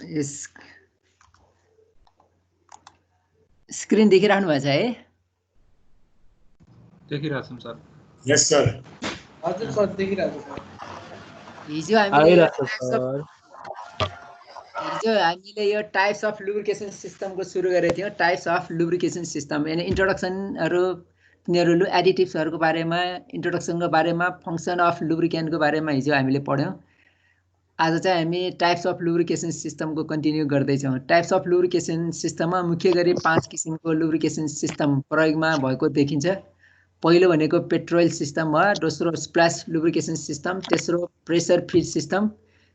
यस screen देखिराख्नु भएको छ है? देखिरहेको छौँ सर। यस सर। हजुर सर देखिरहेको छ। हिजो हामीले यो टाइप्स अफ लुब्रिकेसन सिस्टमको सुरु गरेको थियौँ। टाइप्स अफ लुब्रिकेसन सिस्टम यानी इन्ट्रोडक्सनहरू, तिनीहरू एडिटिभ्सहरूको बारेमा, इन्ट्रोडक्सनको बारेमा, फङ्सन अफ लुब्रिकेन्टको बारेमा हिजो हामीले पढ्यौँ। आज चाहिँ हामी टाइप्स अफ लुब्रिकेसन सिस्टमको कन्टिन्यू गर्दैछौँ। टाइप्स अफ लुब्रिकेसन सिस्टममा मुख्य गरी 5 किसिमको लुब्रिकेसन सिस्टम प्रयोगमा भएको देखिन्छ। पहिलो भनेको पेट्रोल सिस्टम हो, दोस्रो स्प्ल्यास लुब्रिकेसन सिस्टम, तेस्रो प्रेसर फिड सिस्टम,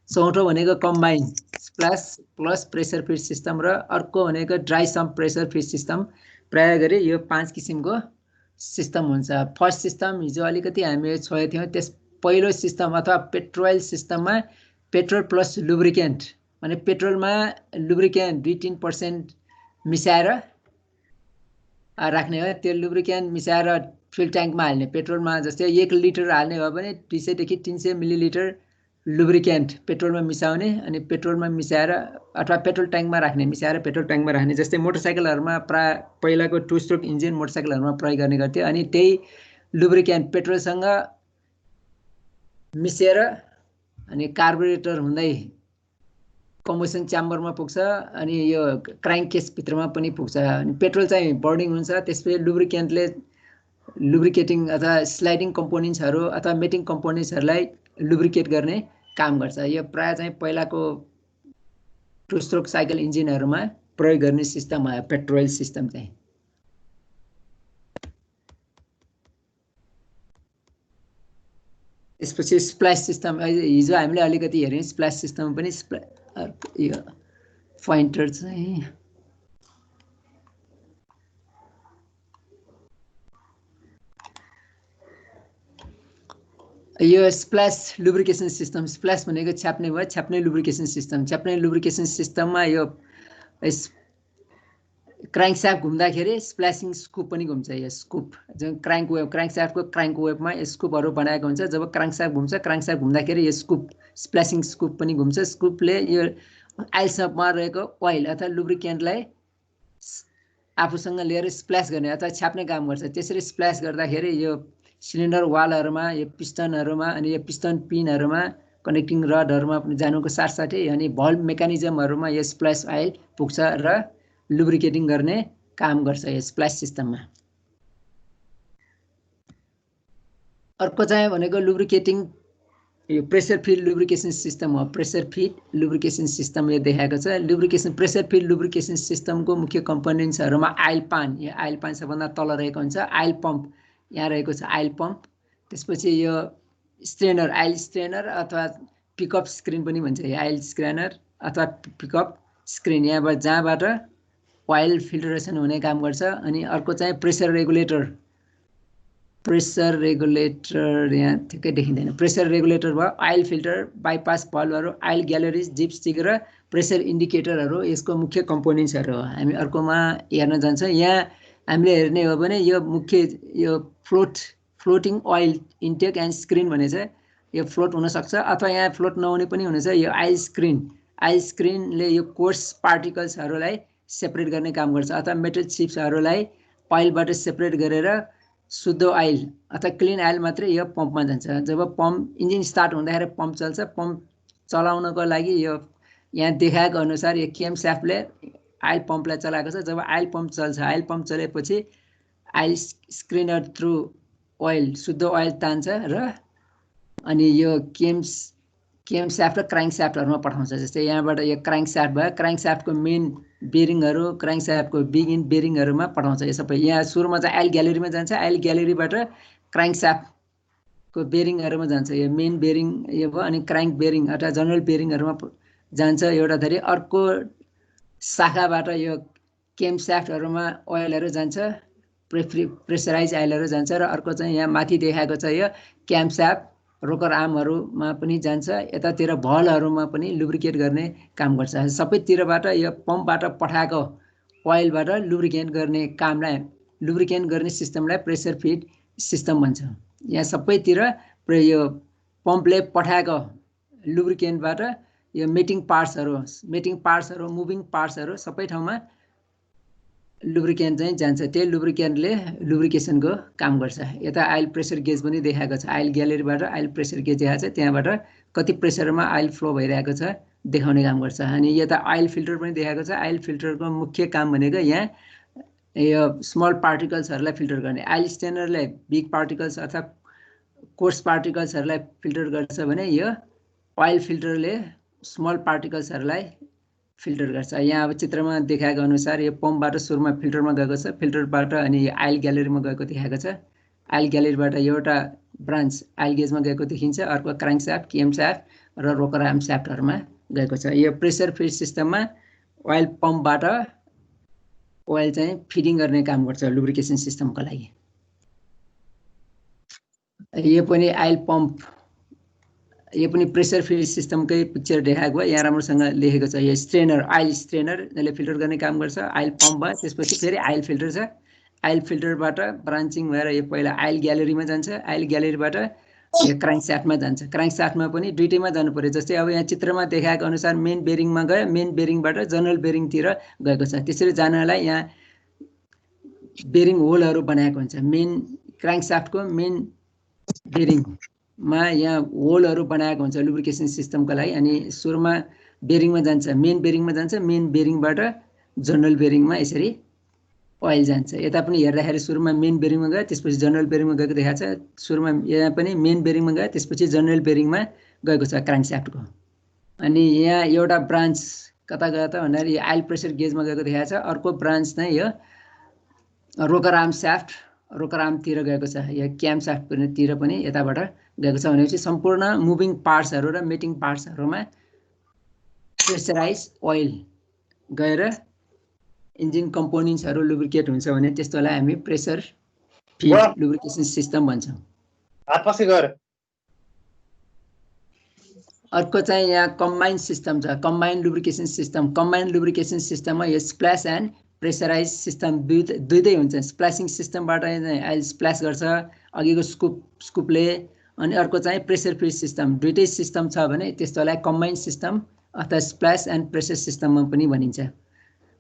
चौथो भनेको combine splash plus pressure feed system र अर्को भनेको dry sump pressure feed system. प्राय गरी यो 5 किसिमको सिस्टम हुन्छ। फर्स्ट सिस्टम हिजो अलिकति हामी छोडेको थियौँ। त्यस पहिलो सिस्टम अथवा पेट्रोल सिस्टममा पेट्रोल प्लस लुब्रिकेन्ट माने पेट्रोलमा लुब्रिकेन्ट 2-3% मिसाएर राख्ने हो। त्यो लुब्रिकेन्ट मिसाएर फ्युल ट्याङ्कमा हाल्ने। पेट्रोलमा जस्तै 1 लिटर हाल्ने भयो भने 200 देखि 300 मिलिलिटर लुब्रिकेन्ट पेट्रोलमा मिसाउने अनि पेट्रोलमा मिसाएर अथवा पेट्रोल ट्याङ्कमा राख्ने, मिसाएर पेट्रोल ट्याङ्कमा राख्ने। जस्तै मोटरसाइकलहरूमा पहिलाको 2 स्ट्रोक इन्जिन मोटरसाइकलहरूमा प्रयोग गर्ने गर्थ्यो। अनि त्यही लुब्रिकेन्ट पेट्रोलसँग मिसेर अनि कार्बोरेटर हुँदै कम्बसन च्याम्बरमा पुग्छ अनि यो क्राङ्क केसभित्रमा पनि पुग्छ। अनि पेट्रोल चाहिँ बर्निङ हुन्छ, त्यसपछि लुब्रिकेन्टले लुब्रिकेटिङ अथवा स्लाइडिङ कम्पोनेन्ट्सहरू अथवा मेटिङ कम्पोनेन्ट्सहरूलाई लुब्रिकेट गर्ने काम गर्छ। यो प्राय चाहिँ पहिलाको 2 स्ट्रोक साइकल इन्जिनहरूमा प्रयोग गर्ने सिस्टम हो पेट्रोल सिस्टम चाहिँ। त्यसपछि स्प्ल्यास सिस्टम हिजो हामीले अलिकति हेऱ्यौँ। स्प्ल्यास सिस्टम पनि यो पोइन्टर चाहिँ यो स्प्ल्यास लुब्रिकेसन सिस्टम। स्प्ल्यास भनेको छ्याप्ने भयो, छ्याप्ने लुब्रिकेसन सिस्टम। छ्याप्ने लुब्रिकेसन सिस्टममा यो क्राङ्क स्याफ्ट घुम्दाखेरि स्प्ल्यासिङ स्कुप पनि घुम्छ। यो स्कुप जुन क्राङ्क वेभ, क्राङ्क स्याफ्टको क्राङ्क वेभमा स्कुपहरू बनाएको हुन्छ। जब क्राङ्क स्याफ्ट घुम्छ, क्राङ्क स्याफ्ट घुम्दाखेरि यो स्कुप स्प्ल्यासिङ स्कुप पनि घुम्छ। स्कुपले यो आइलसपमा रहेको ओइल अथवा लुब्रिकेन्टलाई आफूसँग लिएर स्प्ल्यास गर्ने अथवा छ्याप्ने काम गर्छ। त्यसरी स्प्ल्यास गर्दाखेरि यो सिलिन्डर वालहरूमा, यो पिस्टनहरूमा अनि यो पिस्टन पिनहरूमा, कनेक्टिङ रडहरूमा जानुको साथसाथै अनि भल्भ मेकानिजमहरूमा यो स्प्ल्यास ओइल पुग्छ र लुब्रिकेटिङ गर्ने काम गर्छ यो स्प्ल्यास सिस्टममा। अर्को चाहिँ भनेको लुब्रिकेटिङ यो प्रेसर फिड लुब्रिकेसन सिस्टम हो। प्रेसर फिड लुब्रिकेसन सिस्टम यो देखाएको छ। लुब्रिकेसन प्रेसर फिड लुब्रिकेसन सिस्टमको मुख्य कम्पोनेन्ट्सहरूमा आइल पान, यो आइल पान सबभन्दा तल रहेको हुन्छ। आइल पम्प यहाँ रहेको छ, आइल पम्प। त्यसपछि यो स्ट्रेनर, आइल स्ट्रेनर अथवा पिकअप स्क्रिन पनि भन्छ। यो आइल स्क्रेनर अथवा पिकअप स्क्रिन यहाँबाट जहाँबाट ओइल फिल्टरेसन हुने काम गर्छ। अनि अर्को चाहिँ प्रेसर रेगुलेटर। प्रेसर रेगुलेटर यहाँ ठिकै देखिँदैन। प्रेसर रेगुलेटर भयो, आइल फिल्टर, बाइपास भल्भहरू, आइल ग्यालरिज, डिपस्टिक र प्रेसर इन्डिकेटरहरू यसको मुख्य कम्पोनेन्ट्सहरू हो। हामी अर्कोमा हेर्न जान्छौँ। यहाँ हामीले हेर्ने हो भने यो मुख्य यो floating oil intake and screen भनेछ। यो फ्लोट हुनसक्छ अथवा यहाँ फ्लोट नहुने पनि हुनेछ। यो आइल स्क्रिनले यो कोर्स पार्टिकल्सहरूलाई सेपरेट गर्ने काम गर्छ अथवा मेटल चिप्सहरूलाई ओइलबाट सेपरेट गरेर शुद्ध ओइल अथवा क्लिन ओइल मात्रै यो पम्पमा जान्छ। जब पम्प इन्जिन स्टार्ट हुँदाखेरि पम्प चल्छ। पम्प चलाउनको लागि यो यहाँ देखाएको अनुसार यो केम स्याफ्टले आइल पम्पलाई चलाएको छ। जब आइल पम्प चल्छ, आइल पम्प चलेपछि आइल स्क्रिनर थ्रु ओइल शुद्ध ओइल तान्छ र अनि यो केम स्याफ्ट र क्राङ्क स्याफ्टहरूमा पठाउँछ। जस्तै यहाँबाट यो क्राङ्क स्याफ्ट भयो, क्राङ्क स्याफ्टको मेन बेरिङहरू क्राङ्क स्याफ्टको बिग इन बेरिङहरूमा पठाउँछ। यो सबै यहाँ सुरुमा चाहिँ आइल ग्यालेरीमा जान्छ। आइल ग्यालेरीबाट क्राङ्क स्याफ्टको बेरिङहरूमा जान्छ। यो मेन बेरिङ यो भयो अनि क्राङ्क बेरिङ अथवा जनरल बेरिङहरूमा जान्छ एउटा धरी। अर्को शाखाबाट यो केम स्याफ्टहरूमा ओइलहरू जान्छ, प्रेसराइज ओइलहरू जान्छ। र अर्को चाहिँ यहाँ माथि देखाएको छ यो क्याम स्याफ्ट रोकर आर्महरूमा पनि जान्छ। यतातिर भलहरूमा पनि लुब्रिकेट गर्ने काम गर्छ। सबैतिरबाट यो पम्पबाट पठाएको ओइलबाट लुब्रिकेट गर्ने कामलाई, लुब्रिकेट गर्ने सिस्टमलाई प्रेसर फिड सिस्टम भन्छ। यहाँ सबैतिर यो पम्पले पठाएको लुब्रिकेन्टबाट यो मेटिङ पार्ट्सहरू मुभिङ पार्ट्सहरू सबै ठाउँमा लुब्रिकेन्ट चाहिँ जान्छ। त्यही लुब्रिकेन्टले लुब्रिकेसनको काम गर्छ। यता आइल प्रेसर गेज पनि देखाएको छ, आइल ग्यालेरीबाट आइल प्रेसर गेज देखाएको छ, त्यहाँबाट कति प्रेसरमा आइल फ्लो भइरहेको छ देखाउने काम गर्छ। अनि यता आइल फिल्टर पनि देखाएको छ। आइल फिल्टरको मुख्य काम भनेको यहाँ यो स्मल पार्टिकल्सहरूलाई फिल्टर गर्ने। आइल स्टेनरले बिग पार्टिकल्स अथवा कोर्स पार्टिकल्सहरूलाई फिल्टर गर्छ भने यो आइल फिल्टरले स्मल पार्टिकल्सहरूलाई फिल्टर गर्छ। यहाँ अब चित्रमा देखाएको अनुसार यो पम्पबाट सुरुमा फिल्टरमा गएको छ, फिल्टरबाट अनि यो आइल ग्यालेरीमा गएको देखाएको छ। आइल ग्यालेरीबाट एउटा ब्रान्च आइल गेजमा गएको देखिन्छ, अर्को क्राङ्क स्याफ्ट, केम स्याफ्ट र रोकर आर्म स्याफ्टहरूमा गएको छ। यो प्रेसर फिड सिस्टममा ओइल पम्पबाट ओइल चाहिँ फिडिङ गर्ने काम गर्छ लुब्रिकेसन सिस्टमको लागि। यो पनि आइल पम्प, यो पनि प्रेसर फिड सिस्टमकै पिक्चर देखाएको। यहाँ राम्रोसँग लेखेको छ। यो स्ट्रेनर, आइल स्ट्रेनर यसले फिल्टर गर्ने काम गर्छ। आइल पम्प भयो, त्यसपछि फेरि आइल फिल्टर छ। आइल फिल्टरबाट ब्रान्चिङ भएर यो पहिला आइल ग्यालेरीमा जान्छ, आइल ग्यालेरीबाट यो क्राङ्क स्याफ्टमा जान्छ। क्राङ्क स्याफ्टमा पनि दुइटैमा जानु पर्यो। जस्तै अब यहाँ चित्रमा देखाएको अनुसार मेन बेरिङमा गयो, मेन बेरिङबाट जनरल बेरिङतिर गएको छ। त्यसरी जानलाई यहाँ बेरिङ होलहरू बनाएको हुन्छ। मेन क्राङ्क स्याफ्टको मेन बेरिङमा यहाँ होलहरू बनाएको हुन्छ लुब्रिकेसन सिस्टमको लागि। अनि सुरुमा बेरिङमा जान्छ, मेन बेरिङमा जान्छ, मेन बेरिङबाट जनरल बेरिङमा यसरी ओइल जान्छ। यता पनि हेर्दाखेरि सुरुमा मेन बेरिङमा गयो, त्यसपछि जनरल बेरिङमा गएको देखाएको छ। सुरुमा यहाँ पनि मेन बेरिङमा गयो, त्यसपछि जनरल बेरिङमा गएको छ क्राङ्क स्याफ्टको। अनि यहाँ एउटा ब्रान्च कता गयो त भन्दाखेरि यो आइल प्रेसर गेजमा गएको देखाएको छ। अर्को ब्रान्च चाहिँ यो रोकर आर्म स्याफ्ट, रोकर आर्मतिर गएको छ। यो क्याम स्याफ्टतिर पनि यताबाट गएको छ। भनेपछि सम्पूर्ण मुभिङ पार्ट्सहरू र मेटिङ पार्ट्सहरूमा प्रेसराइज ओइल गएर इन्जिन कम्पोनेन्ट्सहरू लुब्रिकेट हुन्छ भने त्यस्तोलाई हामी प्रेसर फिड लुब्रिकेसन सिस्टम भन्छौँ। अर्को चाहिँ यहाँ कम्बाइन सिस्टम छ, combine lubrication system. Combine lubrication सिस्टममा यो स्प्ल्यास एन्ड प्रेसराइज सिस्टम दुइटै हुन्छ। स्प्ल्यासिङ सिस्टमबाट आइल स्प्ल्यास गर्छ अघिको स्कुपले, अनि अर्को चाहिँ प्रेसर फिड सिस्टम। दुइटै सिस्टम छ भने त्यस्तोलाई कम्बाइन सिस्टम अथवा स्प्ल्यास एन्ड प्रेसर सिस्टममा पनि भनिन्छ।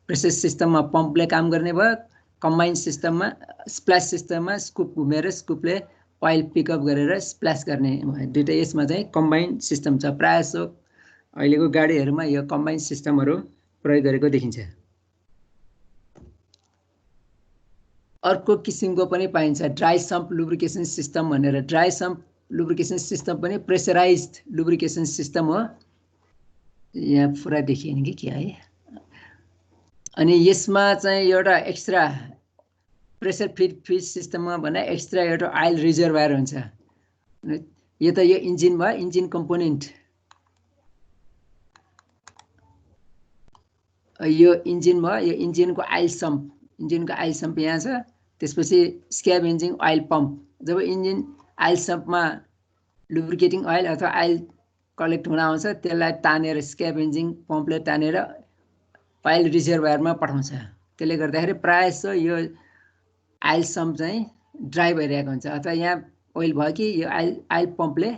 प्रेसर सिस्टममा पम्पले काम गर्ने भयो, कम्बाइन सिस्टममा स्प्ल्यास सिस्टममा स्कुप घुमेर स्कुपले ओइल पिकअप गरेर स्प्ल्यास गर्ने भयो। दुइटै यसमा चाहिँ कम्बाइन सिस्टम छ। प्रायः जसो अहिलेको गाडीहरूमा यो कम्बाइन सिस्टमहरू प्रयोग गरेको देखिन्छ। अर्को किसिमको पनि पाइन्छ ड्राई सम्प लुब्रिकेसन सिस्टम भनेर। ड्राई सम्प लुब्रिकेसन सिस्टम पनि प्रेसराइज्ड लुब्रिकेसन सिस्टम हो। यहाँ पुरा देखिएन कि क्या है। अनि यसमा चाहिँ एउटा एक्स्ट्रा प्रेसर फिड सिस्टममा भने एक्स्ट्रा एउटा आइल रिजर्भायर हुन्छ। यो त यो इन्जिन भयो, इन्जिन कम्पोनेन्ट। यो इन्जिन भयो, यो इन्जिनको आइल सम्प, इन्जिनको आइल सम्प यहाँ छ। त्यसपछि स्क्याभेन्जिङ आइल पम्प। जब इन्जिन आइल सम्पमा लुब्रिकेटिङ आइल अथवा आइल कलेक्ट हुन आउँछ, त्यसलाई तानेर स्क्याभेन्जिङ पम्पले तानेर आइल रिजर्भायरमा पठाउँछ। त्यसले गर्दाखेरि प्रायः जसो यो आइल सम्प चाहिँ ड्राई भइरहेको हुन्छ, अथवा यहाँ ओइल भयो कि यो आइल पम्पले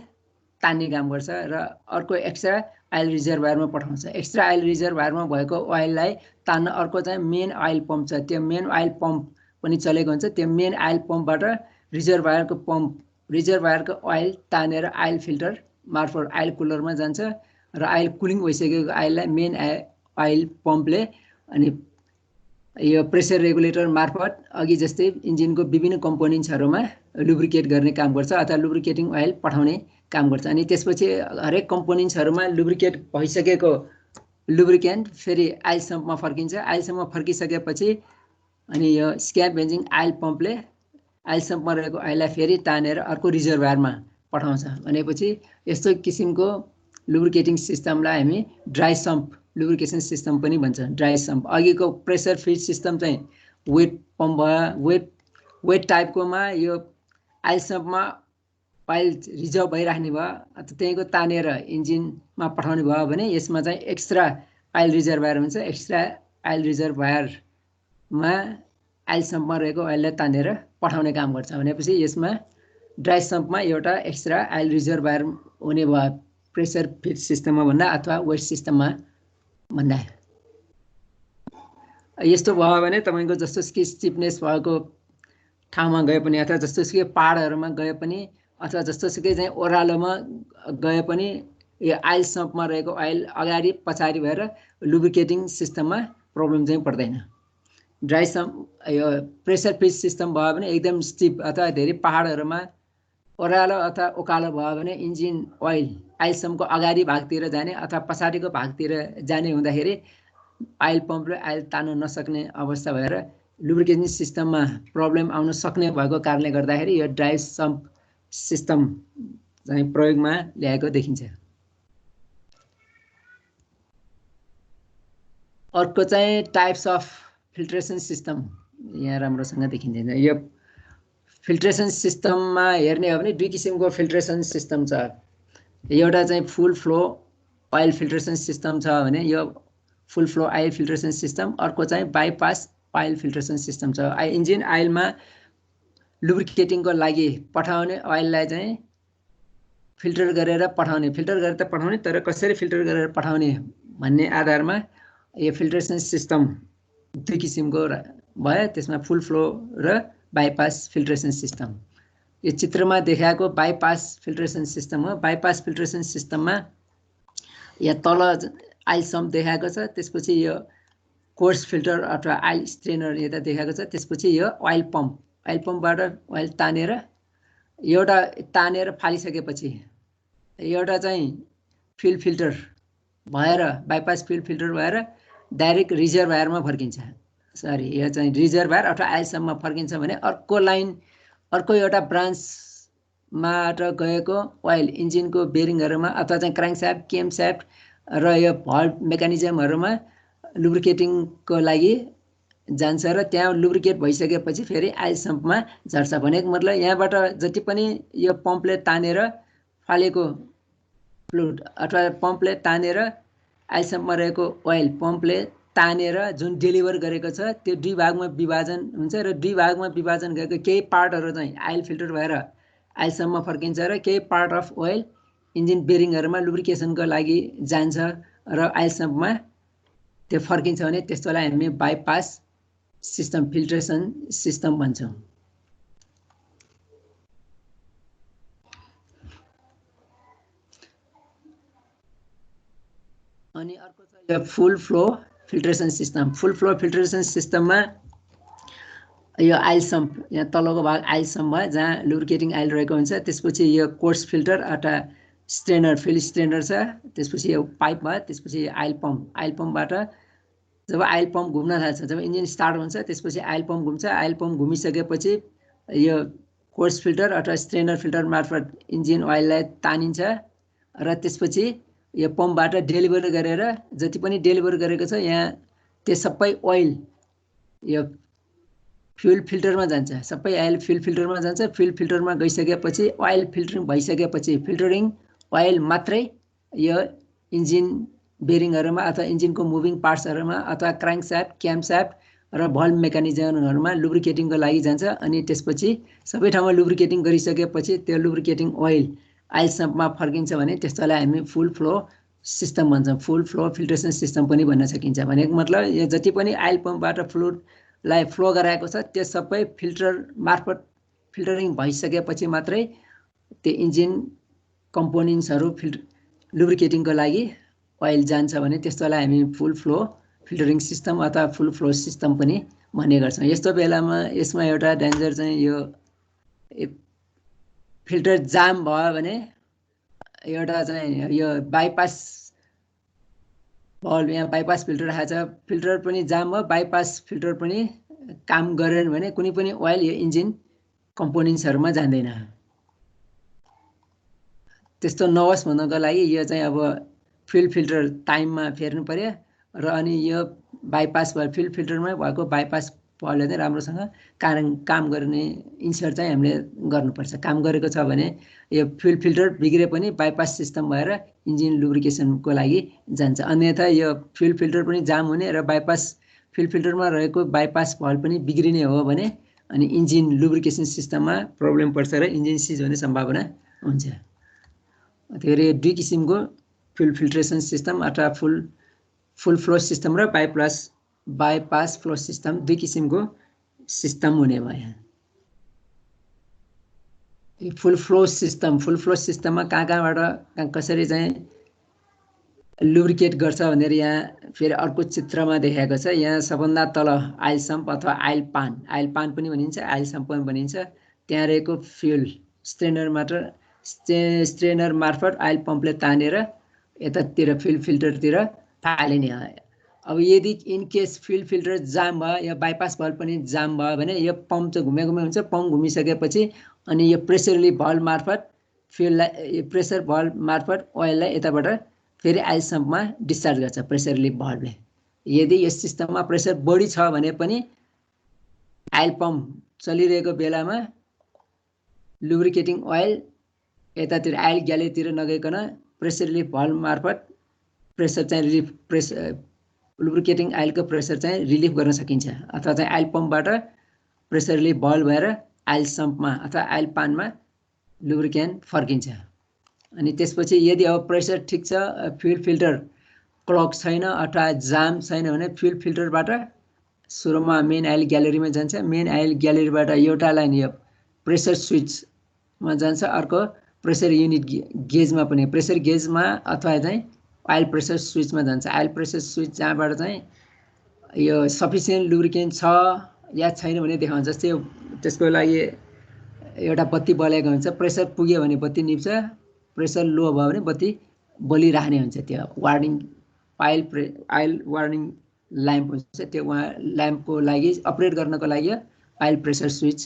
तान्ने काम गर्छ र अर्को एक्स्ट्रा आइल रिजर्भायरमा पठाउँछ। एक्स्ट्रा आइल रिजर्भायरमा भएको ओइललाई तान्न अर्को चाहिँ मेन आइल पम्प छ। त्यो मेन आइल पम्प पनि चलेको हुन्छ। त्यो मेन आइल पम्पबाट रिजर्भायरको ओइल तानेर आइल फिल्टर मार्फत आइल कुलरमा जान्छ र आइल कुलिङ भइसकेको आइललाई मेन आइल पम्पले अनि यो प्रेसर रेगुलेटर मार्फत अघि जस्तै इन्जिनको विभिन्न कम्पोनेन्ट्सहरूमा लुब्रिकेट गर्ने काम गर्छ अथवा लुब्रिकेटिङ ओइल पठाउने काम गर्छ। अनि त्यसपछि हरेक कम्पोनेन्ट्सहरूमा लुब्रिकेट भइसकेको लुब्रिकेन्ट फेरि आइल सम्पमा फर्किन्छ। आइल सम्पमा फर्किसकेपछि अनि यो स्क्याभेन्जिङ आइल पम्पले आइल सम्पमा रहेको आइललाई फेरि तानेर अर्को रिजर्भायरमा पठाउँछ। भनेपछि यस्तो किसिमको लुब्रिकेटिङ सिस्टमलाई हामी ड्राई सम्प लुब्रिकेसन सिस्टम पनि भन्छ। Dry sump. अघिको प्रेसर फिड सिस्टम चाहिँ वेट पम्प भयो, वेट टाइपकोमा यो आइल सम्पमा आइल रिजर्भ भइराख्ने भयो अथवा त्यहीँको तानेर इन्जिनमा पठाउने भयो भने यसमा चाहिँ एक्स्ट्रा आइल रिजर्भायर हुन्छ। एक्स्ट्रा आइल रिजर्भायरमा आइल सम्पमा रहेको आइललाई तानेर पठाउने काम गर्छ। भनेपछि यसमा ड्राई सम्पमा एउटा एक्स्ट्रा आइल रिजर्भायर हुने भयो प्रेसर फिड सिस्टममा भन्दा अथवा वेस्ट सिस्टममा भन्दा यस्तो भयो भने तपाईको जस्तोसुकै स्टिफनेस भएको ठाउँमा गए पनि अथवा जस्तोसुकै पहाडहरूमा गए पनि अथवा जस्तोसुकै चाहिँ ओह्रालोमा गए पनि यो आइल सम्पमा रहेको आइल अगाडि पछाडि भएर लुब्रिकेटिङ सिस्टममा प्रब्लम चाहिँ पर्दैन। ड्राई सम्प यो प्रेसर फिड सिस्टम भयो भने एकदम स्टिफ अथवा धेरै पहाडहरूमा ओह्रालो अथवा उकालो भयो भने इन्जिन ओइल आइल सम्पको अगाडि भागतिर जाने अथवा पछाडिको भागतिर जाने हुँदाखेरि आइल पम्पले आइल तान्न नसक्ने अवस्था भएर लुब्रिकेसन सिस्टममा प्रब्लम आउन सक्ने भएको कारणले गर्दाखेरि यो ड्राई सम्प सिस्टम चाहिँ प्रयोगमा ल्याएको देखिन्छ। अर्को चाहिँ टाइप्स अफ फिल्ट्रेसन सिस्टम यहाँ राम्रोसँग देखिँदैन। यो फिल्ट्रेसन सिस्टममा हेर्ने हो भने दुई किसिमको फिल्ट्रेसन सिस्टम छ। एउटा चाहिँ फुल फ्लो आइल फिल्ट्रेसन सिस्टम छ भने यो फुल फ्लो आइल फिल्ट्रेसन सिस्टम, अर्को चाहिँ बाइपास आइल फिल्ट्रेसन सिस्टम छ। इन्जिन आइलमा लुब्रिकेटिङको लागि पठाउने आइललाई चाहिँ फिल्टर गरेर पठाउने, फिल्टर गरेर त पठाउने तर कसरी फिल्टर गरेर पठाउने भन्ने आधारमा यो फिल्ट्रेसन सिस्टम दुई किसिमको भयो। त्यसमा फुल फ्लो र बाइपास फिल्ट्रेसन सिस्टम। यो चित्रमा देखाएको बाइपास फिल्ट्रेसन सिस्टम हो। बाइपास फिल्ट्रेसन सिस्टममा यहाँ तल आइल सम्प देखाएको छ, त्यसपछि यो कोर्स फिल्टर अथवा आइल स्ट्रेनर यता देखाएको छ, त्यसपछि यो आइल पम्पबाट आइल तानेर एउटा तानेर फालिसकेपछि एउटा चाहिँ फ्युल फिल्टर भएर बाइपास फ्युल फिल्टर भएर डाइरेक्ट रिजर्भायरमा फर्किन्छ। सरी, यो चाहिँ रिजर्भायर अथवा आइलसम्म फर्किन्छ भने अर्को लाइन अर्को एउटा ब्रान्चबाट गएको ओइल इन्जिनको बेरिङहरूमा अथवा चाहिँ क्राङ्कस्याफ्ट, केमस्याफ्ट र यो भल्भ मेकानिजमहरूमा लुब्रिकेटिङको लागि जान्छ र त्यहाँ लुब्रिकेट भइसकेपछि फेरि आइल सम्पमा झर्छ। भनेको मतलब यहाँबाट जति पनि यो पम्पले तानेर फालेको फ्लुइड अथवा पम्पले तानेर आइल सम्पमा रहेको ओइल पम्पले तानेर जुन डेलिभर गरेको छ त्यो दुई भागमा विभाजन हुन्छ र दुई भागमा विभाजन गरेको केही पार्टहरू चाहिँ आइल फिल्टर भएर आइलसम्म फर्किन्छ र केही पार्ट अफ ओइल इन्जिन बेरिङहरूमा लुब्रिकेसनको लागि जान्छ र आइल सम्पमा त्यो फर्किन्छ भने त्यस्तोलाई हामी बाइपास सिस्टम फिल्ट्रेसन सिस्टम भन्छौँ। अनि अर्को छ यो फुल फ्लो फिल्ट्रेसन सिस्टम। फुल फ्लो फिल्ट्रेसन सिस्टममा यो आइल सम्प यहाँ तलको भाग आइल सम्पमा जहाँ लुब्रिकेटिङ आइल रहेको हुन्छ, त्यसपछि यो कोर्स फिल्टर अथवा स्ट्रेनर फिल स्ट्रेनर छ, त्यसपछि यो पाइप भयो, त्यसपछि आइल पम्पबाट जब आइल पम्प घुम्न थाल्छ, जब इन्जिन स्टार्ट हुन्छ त्यसपछि आइल पम्प घुम्छ। आइल पम्प घुमिसकेपछि यो कोर्स फिल्टर अथवा स्ट्रेनर फिल्टर मार्फत इन्जिन ओइललाई तानिन्छ र त्यसपछि यो पम्पबाट डेलिभर गरेर जति पनि डेलिभर गरेको छ यहाँ त्यो सबै ओइल यो फ्युल फिल्टरमा जान्छ। सबै आइल फ्युल फिल्टरमा जान्छ। फ्युल फिल्टरमा गइसकेपछि ओइल फिल्टरिङ भइसकेपछि फिल्टरिङ ओइल मात्रै यो इन्जिन बेरिङहरूमा अथवा इन्जिनको मुभिङ पार्ट्सहरूमा अथवा क्राङ्कस्याफ्ट, क्यामस्याफ्ट र भल्भ मेकानिजमहरूमा लुब्रिकेटिङको लागि जान्छ। अनि त्यसपछि सबै ठाउँमा लुब्रिकेटिङ गरिसकेपछि त्यो लुब्रिकेटिङ ओइल आइल सम्पमा फर्किन्छ भने त्यस्तोलाई हामी फुल फ्लो सिस्टम भन्छौँ। फुल फ्लो फिल्ट्रेसन सिस्टम पनि भन्न सकिन्छ। भनेको मतलब यो जति पनि आइल पम्पबाट फ्लुइडलाई फ्लो गराएको छ त्यो सबै फिल्टर मार्फत फिल्टरिङ भइसकेपछि मात्रै त्यो इन्जिन कम्पोनेन्ट्सहरू लुब्रिकेटिङको लागि ओइल जान्छ भने त्यस्तोलाई हामी फुल फ्लो फिल्टरिङ सिस्टम अथवा फुल फ्लो सिस्टम पनि भन्ने गर्छौँ। यस्तो बेलामा यसमा एउटा डेन्जर चाहिँ यो फिल्टर जाम भयो भने एउटा चाहिँ यो बाइपास भल्भ यहाँ बाइपास फिल्टर राखेको छ, फिल्टर पनि जाम भयो, बाइपास फिल्टर पनि काम गरेन भने कुनै पनि ओइल यो इन्जिन कम्पोनेन्ट्सहरूमा जाँदैन। त्यस्तो नहोस् भन्नको लागि यो चाहिँ अब फ्युल फिल्टर टाइममा फेर्नु पर्यो र अनि यो बाइपास फ्युल फिल्टरमै भएको बाइपास भल्भले चाहिँ राम्रोसँग काम गर्ने इन्सर्ट चाहिँ हामीले गर्नुपर्छ। काम गरेको छ भने यो फ्युल फिल्टर बिग्रे पनि बाइपास सिस्टम भएर इन्जिन लुब्रिकेसनको लागि जान्छ। अन्यथा यो फ्युल फिल्टर पनि जाम हुने र बाइपास फ्युल फिल्टरमा रहेको बाइपास भल्भ पनि बिग्रिने हो भने अनि इन्जिन लुब्रिकेसन सिस्टममा प्रब्लम पर्छ र इन्जिन सिज हुने सम्भावना हुन्छ। फेरि दुई किसिमको फ्युल फिल्ट्रेसन सिस्टम अथवा फुल फ्लो सिस्टम र बाइपास फ्लो सिस्टम दुई किसिमको सिस्टम हुने भयो। फुल फ्लो सिस्टममा कहाँबाट कसरी चाहिँ लुब्रिकेट गर्छ भनेर यहाँ फेरि अर्को चित्रमा देखाएको छ। यहाँ सबभन्दा तल आइल सम्प अथवा आइल पान पनि भनिन्छ, आइल सम्प पनि भनिन्छ। त्यहाँ रहेको फ्युल स्ट्रेनर मार्फत आइल पम्पले तानेर यतातिर फ्युल फिल्टरतिर फालिने हो। अब यदि इनकेस फ्युल फिल्टर जाम भयो या बाइपास भल्भ पनि जाम भयो भने यो पम्प चाहिँ घुमे हुन्छ। पम्प घुमिसकेपछि अनि यो प्रेसर रिलिफ भल्भ मार्फत फ्युललाई प्रेसर भल्भ मार्फत ओइललाई यताबाट फेरि आइल सम्पमा डिस्चार्ज गर्छ प्रेसर रिलिफ भल्भले। यदि यस सिस्टममा प्रेसर बढी छ भने पनि आइल पम्प चलिरहेको बेलामा लुब्रिकेटिङ ओइल यतातिर आइल ग्यालेरीतिर नगइकन प्रेसर रिलिफ भल्भ मार्फत प्रेसर चाहिँ लुब्रिकेटिङ आइलको प्रेसर चाहिँ रिलिफ गर्न सकिन्छ। अथवा चाहिँ आइल पम्पबाट प्रेसर रिलिफ भल्भ भएर आइल सम्पमा अथवा आइल पानमा लुब्रिकेन्ट फर्किन्छ। अनि त्यसपछि यदि अब प्रेसर ठिक छ, फ्युल फिल्टर क्लग छैन अथवा जाम छैन भने फ्युल फिल्टरबाट सुरुमा मेन आइल ग्यालेरीमा जान्छ। मेन आइल ग्यालेरीबाट एउटा लाइन यो प्रेसर स्विचमा जान्छ, अर्को प्रेसर युनिट गेजमा पनि प्रेसर गेजमा अथवा चाहिँ आइल प्रेसर स्विचमा जान्छ। आइल प्रेसर स्विच जहाँबाट चाहिँ यो सफिसियन्ट लुब्रिकेन्ट छ या छैन भने देखाउँछ। जस्तै त्यसको लागि एउटा बत्ती बलेको हुन्छ, प्रेसर पुग्यो भने बत्ती निप्छ, प्रेसर लो भयो भने बत्ती बलिराख्ने हुन्छ। त्यो वार्निङ आइल वार्निङ ल्याम्प हुन्छ। त्यो ल्याम्पको लागि अपरेट गर्नको लागि आइल प्रेसर स्विच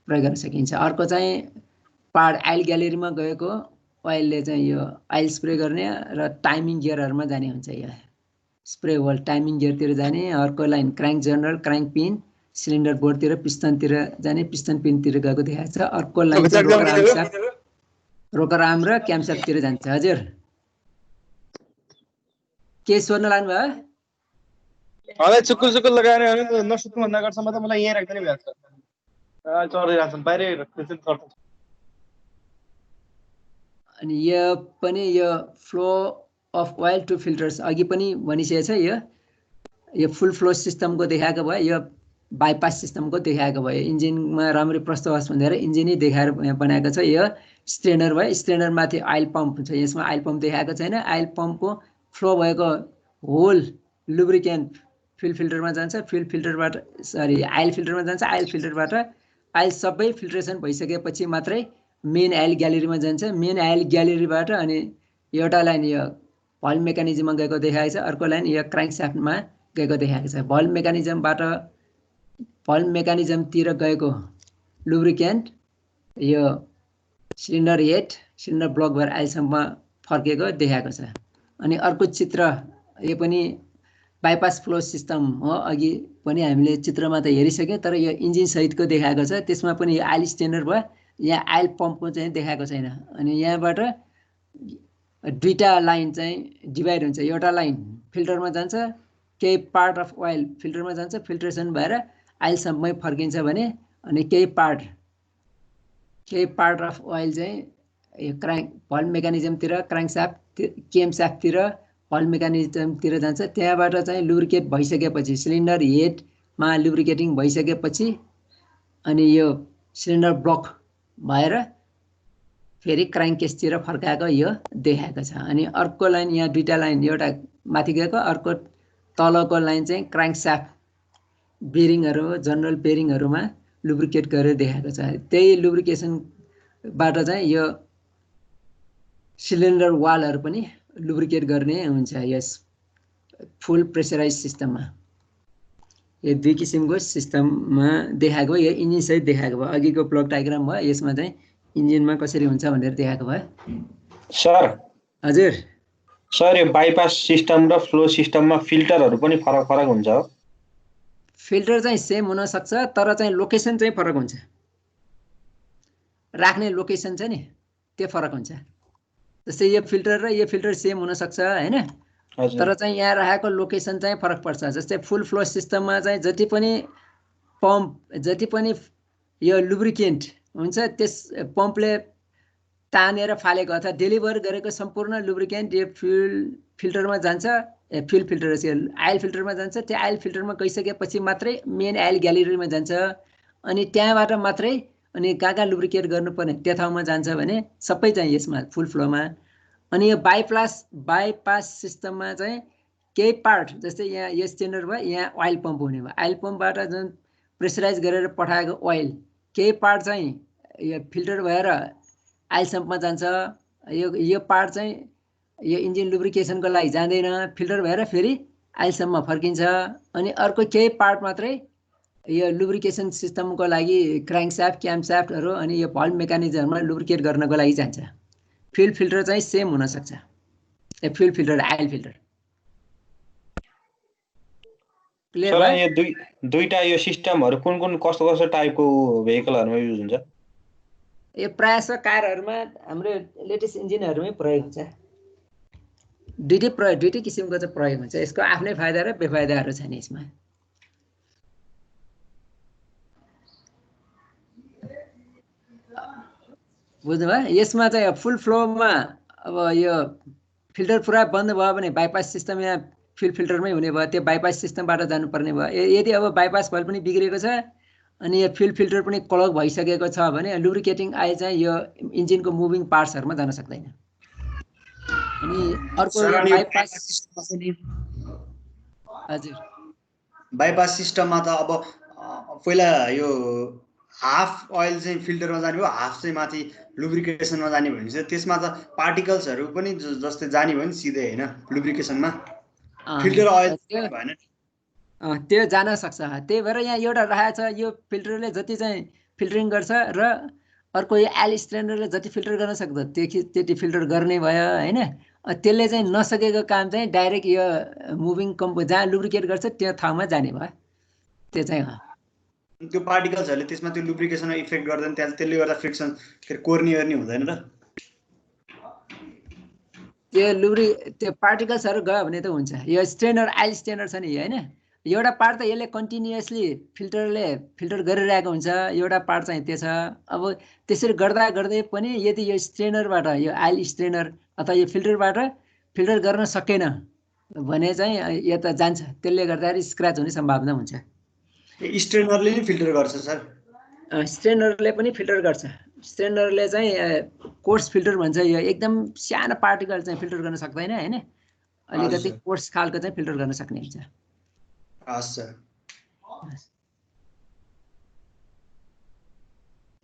प्रयोग गर्न सकिन्छ। अर्को चाहिँ पार्ट आइल ग्यालेरीमा गएको ओइलले चाहिँ यो आइल स्प्रे गर्ने र टाइमिङ गियरहरूमा जाने हुन्छ। यो स्प्रे होल टाइमिङ गियरतिर जाने। अर्को लाइन क्राङ्क जर्नल, क्राङ्क पिन, सिलिन्डर बोर्डतिर पिस्टनतिर जाने, पिस्टन पिनतिर गएको देखाएको छ। अर्को लाइन चाहिँ रोकर आर्म र क्याम्पशाफ्टतिर जान्छ। हजुर के सोध्न लाग्नुभयो? हलै चुकुल लगाएर नसुत्नु भन्दा गर्छमा त मलाई यही राख्दैन भ्याछ चढिरहेछन् बाहिरै गर्छ। अनि यो पनि यो flow of oil to filters अघि पनि भनिसकेको छ। यो फुल फ्लो सिस्टमको देखाएको भयो, यो बाइपास सिस्टमको देखाएको भयो। इन्जिनमा राम्ररी प्रस्तो होस् भनेर इन्जिनै देखाएर बनाएको छ। यो स्ट्रेनर भयो, स्ट्रेनरमाथि आइल पम्प हुन्छ। यसमा आइल पम्प देखाएको छैन। आइल पम्पको फ्लो भएको होल लुब्रिकेन्ट फ्युल फिल्टरमा जान्छ, फ्युल फिल्टरबाट आइल फिल्टरमा जान्छ, आइल फिल्टरबाट आइल सबै फिल्ट्रेसन भइसकेपछि मात्रै मेन आइल ग्यालेरीमा जान्छ। मेन आइल ग्यालेरीबाट अनि एउटा लाइन यो भल्भ मेकानिजममा गएको देखाएको छ, अर्को लाइन यो क्राङ्कशाफ्टमा गएको देखाएको छ। भल्भ मेकानिजमतिर गएको लुब्रिकेन्ट यो सिलिन्डर हेड, सिलिन्डर ब्लक भएर आइलसम्म फर्केको देखाएको छ। अनि अर्को चित्र यो पनि बाइपास फ्लो सिस्टम हो। अघि पनि हामीले चित्रमा त हेरिसक्यौँ, तर यो इन्जिन सहितको देखाएको छ। त्यसमा पनि यो आइल स्ट्रेनर भयो, यहाँ आइल पम्पको चाहिँ देखाएको छैन। अनि यहाँबाट दुईटा लाइन चाहिँ डिभाइड हुन्छ। एउटा लाइन फिल्टरमा जान्छ, केही पार्ट अफ ओइल फिल्टरमा जान्छ, फिल्ट्रेसन भएर आइलसम्मै फर्किन्छ भने, अनि केही पार्ट अफ ओइल चाहिँ यो भल्भ मेकानिजमतिर, क्राङ्कशाफ्ट, क्याम्पशाफ्टतिर, भल्भ मेकानिजमतिर जान्छ। त्यहाँबाट चाहिँ लुब्रिकेट भइसकेपछि सिलिन्डर हेडमा लुब्रिकेटिङ भइसकेपछि अनि यो सिलिन्डर ब्लक भएर फेरि क्राङ्क केसतिर फर्काएको यो देखाएको छ। अनि अर्को लाइन यहाँ दुईटा लाइन, एउटा माथि गएको, अर्को तलको लाइन चाहिँ क्राङ्कशाफ्ट बेरिङहरू, जनरल बेरिङहरूमा लुब्रिकेट गरेर देखाएको छ। त्यही लुब्रिकेसनबाट चाहिँ यो सिलिन्डर वालहरू पनि लुब्रिकेट गर्ने हुन्छ यस फुल प्रेसराइज सिस्टममा। यो दुई किसिमको सिस्टममा देखाएको, यो इन्जिन सहित देखाएको भयो। अघिको ब्लक डायग्राम भयो, यसमा चाहिँ इन्जिनमा कसरी हुन्छ भनेर देखाएको भयो। सर हजुर सर, यो बाइपास सिस्टम र फ्लो सिस्टममा फिल्टरहरू पनि फरक फरक हुन्छ हो? फिल्टर चाहिँ सेम हुन सक्छ, तर चाहिँ लोकेसन चाहिँ फरक हुन्छ। राख्ने लोकेसन छ नि त्यो फरक हुन्छ। जस्तै यो फिल्टर र यो फिल्टर सेम हुन सक्छ हैन, तर चाहिँ यहाँ राखेको लोकेसन चाहिँ फरक पर्छ। जस्तै फुल फ्लो सिस्टममा चाहिँ जति पनि पम्प, जति पनि यो लुब्रिकेन्ट हुन्छ त्यस पम्पले तानेर फालेको अथवा डेलिभर गरेको सम्पूर्ण लुब्रिकेन्ट यो फिल्टरमा जान्छ, फ्युल फिल्टर आयल फिल्टरमा जान्छ। त्यो आयल फिल्टरमा गइसकेपछि मात्रै मेन आयल ग्यालेरीमा जान्छ, अनि त्यहाँबाट मात्रै अनि कहाँ लुब्रिकेट गर्नुपर्ने त्यो ठाउँमा जान्छ भने सबै चाहिँ यसमा फुल फ्लोमा। अनि यो बाइपास सिस्टममा चाहिँ केही पार्ट जस्तै यहाँ यो स्टेन्डर भयो, यहाँ ओइल पम्प हुने भयो, ओइल पम्पबाट जुन प्रेसराइज गरेर पठाएको ओइल केही पार्ट चाहिँ यो फिल्टर भएर आइलसम्ममा जान्छ। यो पार्ट चाहिँ यो इन्जिन लुब्रिकेसनको लागि जाँदैन, फिल्टर भएर फेरि आइलसम्म फर्किन्छ। अनि अर्को केही पार्ट मात्रै यो लुब्रिकेसन सिस्टमको लागि क्र्याङ्कशाफ्ट, क्याम्पशाफ्टहरू अनि यो भल्भ मेकानिजममा लुब्रिकेट गर्नको लागि जान्छ। फ्युल फिल्टर चाहिँ सेम हुनसक्छ, फ्युल फिल्टर आइल फिल्टर। सर यो दुईटा यो सिस्टमहरू कुन कस्तो टाइपको भेहिकलहरुमा युज हुन्छ? यो प्रायः कारहरुमा हाम्रो लेटेस्ट इन्जिनहरुमै प्रयोग हुन्छ। दुईटै किसिमको चाहिँ प्रयोग हुन्छ। यसको आफ्नै फाइदा र बेफाइदाहरू छन् यसमा। बुझ्नुभयो? यसमा चाहिँ फुल फ्लोमा अब यो फिल्टर पुरा बन्द भयो भने बाइपास सिस्टम यहाँ फ्युल फिल्टरमै हुने भयो, त्यो बाइपास सिस्टमबाट जानुपर्ने भयो। यदि अब बाइपास भल पनि बिग्रेको छ अनि यो फ्युल फिल्टर पनि क्लग भइसकेको छ भने लुब्रिकेटिङ आइल चाहिँ यो इन्जिनको मुभिङ पार्ट्सहरुमा जान सक्दैन। अनि अर्को बाइपास हजुर बाइपास सिस्टममा त अब पहिला यो हाफ ओइल चाहिँ फिल्टरमा जाने हो, हाफ चाहिँ माथि लुब्रिकेसनमा जाने भने चाहिँ त्यसमा त पार्टिकल्सहरु पनि जस्तै जाने भयो नि सिधै हैन लुब्रिकेसनमा। फिल्टर ओइल भएन त्यो जान सक्छ। त्यही भएर यहाँ एउटा राखेको छ, यो फिल्टरले जति चाहिँ फिल्टरिङ गर्छ र अर्को यो आइल स्ट्रेनरले जति फिल्टर गर्न सक्छ त्यति फिल्टर गर्ने भयो हैन। त्यसले चाहिँ नसकेको काम चाहिँ डाइरेक्ट यो मुभिङ जहाँ लुब्रिकेट गर्छ त्यो ठाउँमा जाने भयो। त्यो चाहिँ त्यो पार्टिकल्सहरुले त्यसमा त्यो लुब्रिकेसनमा इफेक्ट गर्दैन, त्यसले गर्दा फ्रिक्सन कोर्नी हुँदैन र त्यो पार्टिकल्सहरु गयो भने त हुन्छ। यो स्ट्रेनर आइल स्ट्रेनर छ नि हैन, एउटा पार्ट त यसले कन्टिन्युअसली फिल्टर गरिरहेको हुन्छ, एउटा पार्ट चाहिँ त्यो छ। अब त्यसरी गर्दा गर्दै पनि यदि यो स्ट्रेनरबाट यो आइल स्ट्रेनर अथवा यो फिल्टरबाट फिल्टर गर्न सकेन भने चाहिँ यो त जान्छ, त्यसले गर्दाखेरि स्क्रैच हुने सम्भावना हुन्छ। स्ट्रेनरले नि फिल्टर गर्छ सर? स्ट्रेनरले पनि फिल्टर गर्छ। स्ट्रेनरले चाहिँ कोर्स फिल्टर भन्छ, यो एकदम सानो पार्टिकल चाहिँ फिल्टर गर्न सक्दैन हैन, अलिकति कोर्स खालको चाहिँ फिल्टर गर्न सक्ने हुन्छ।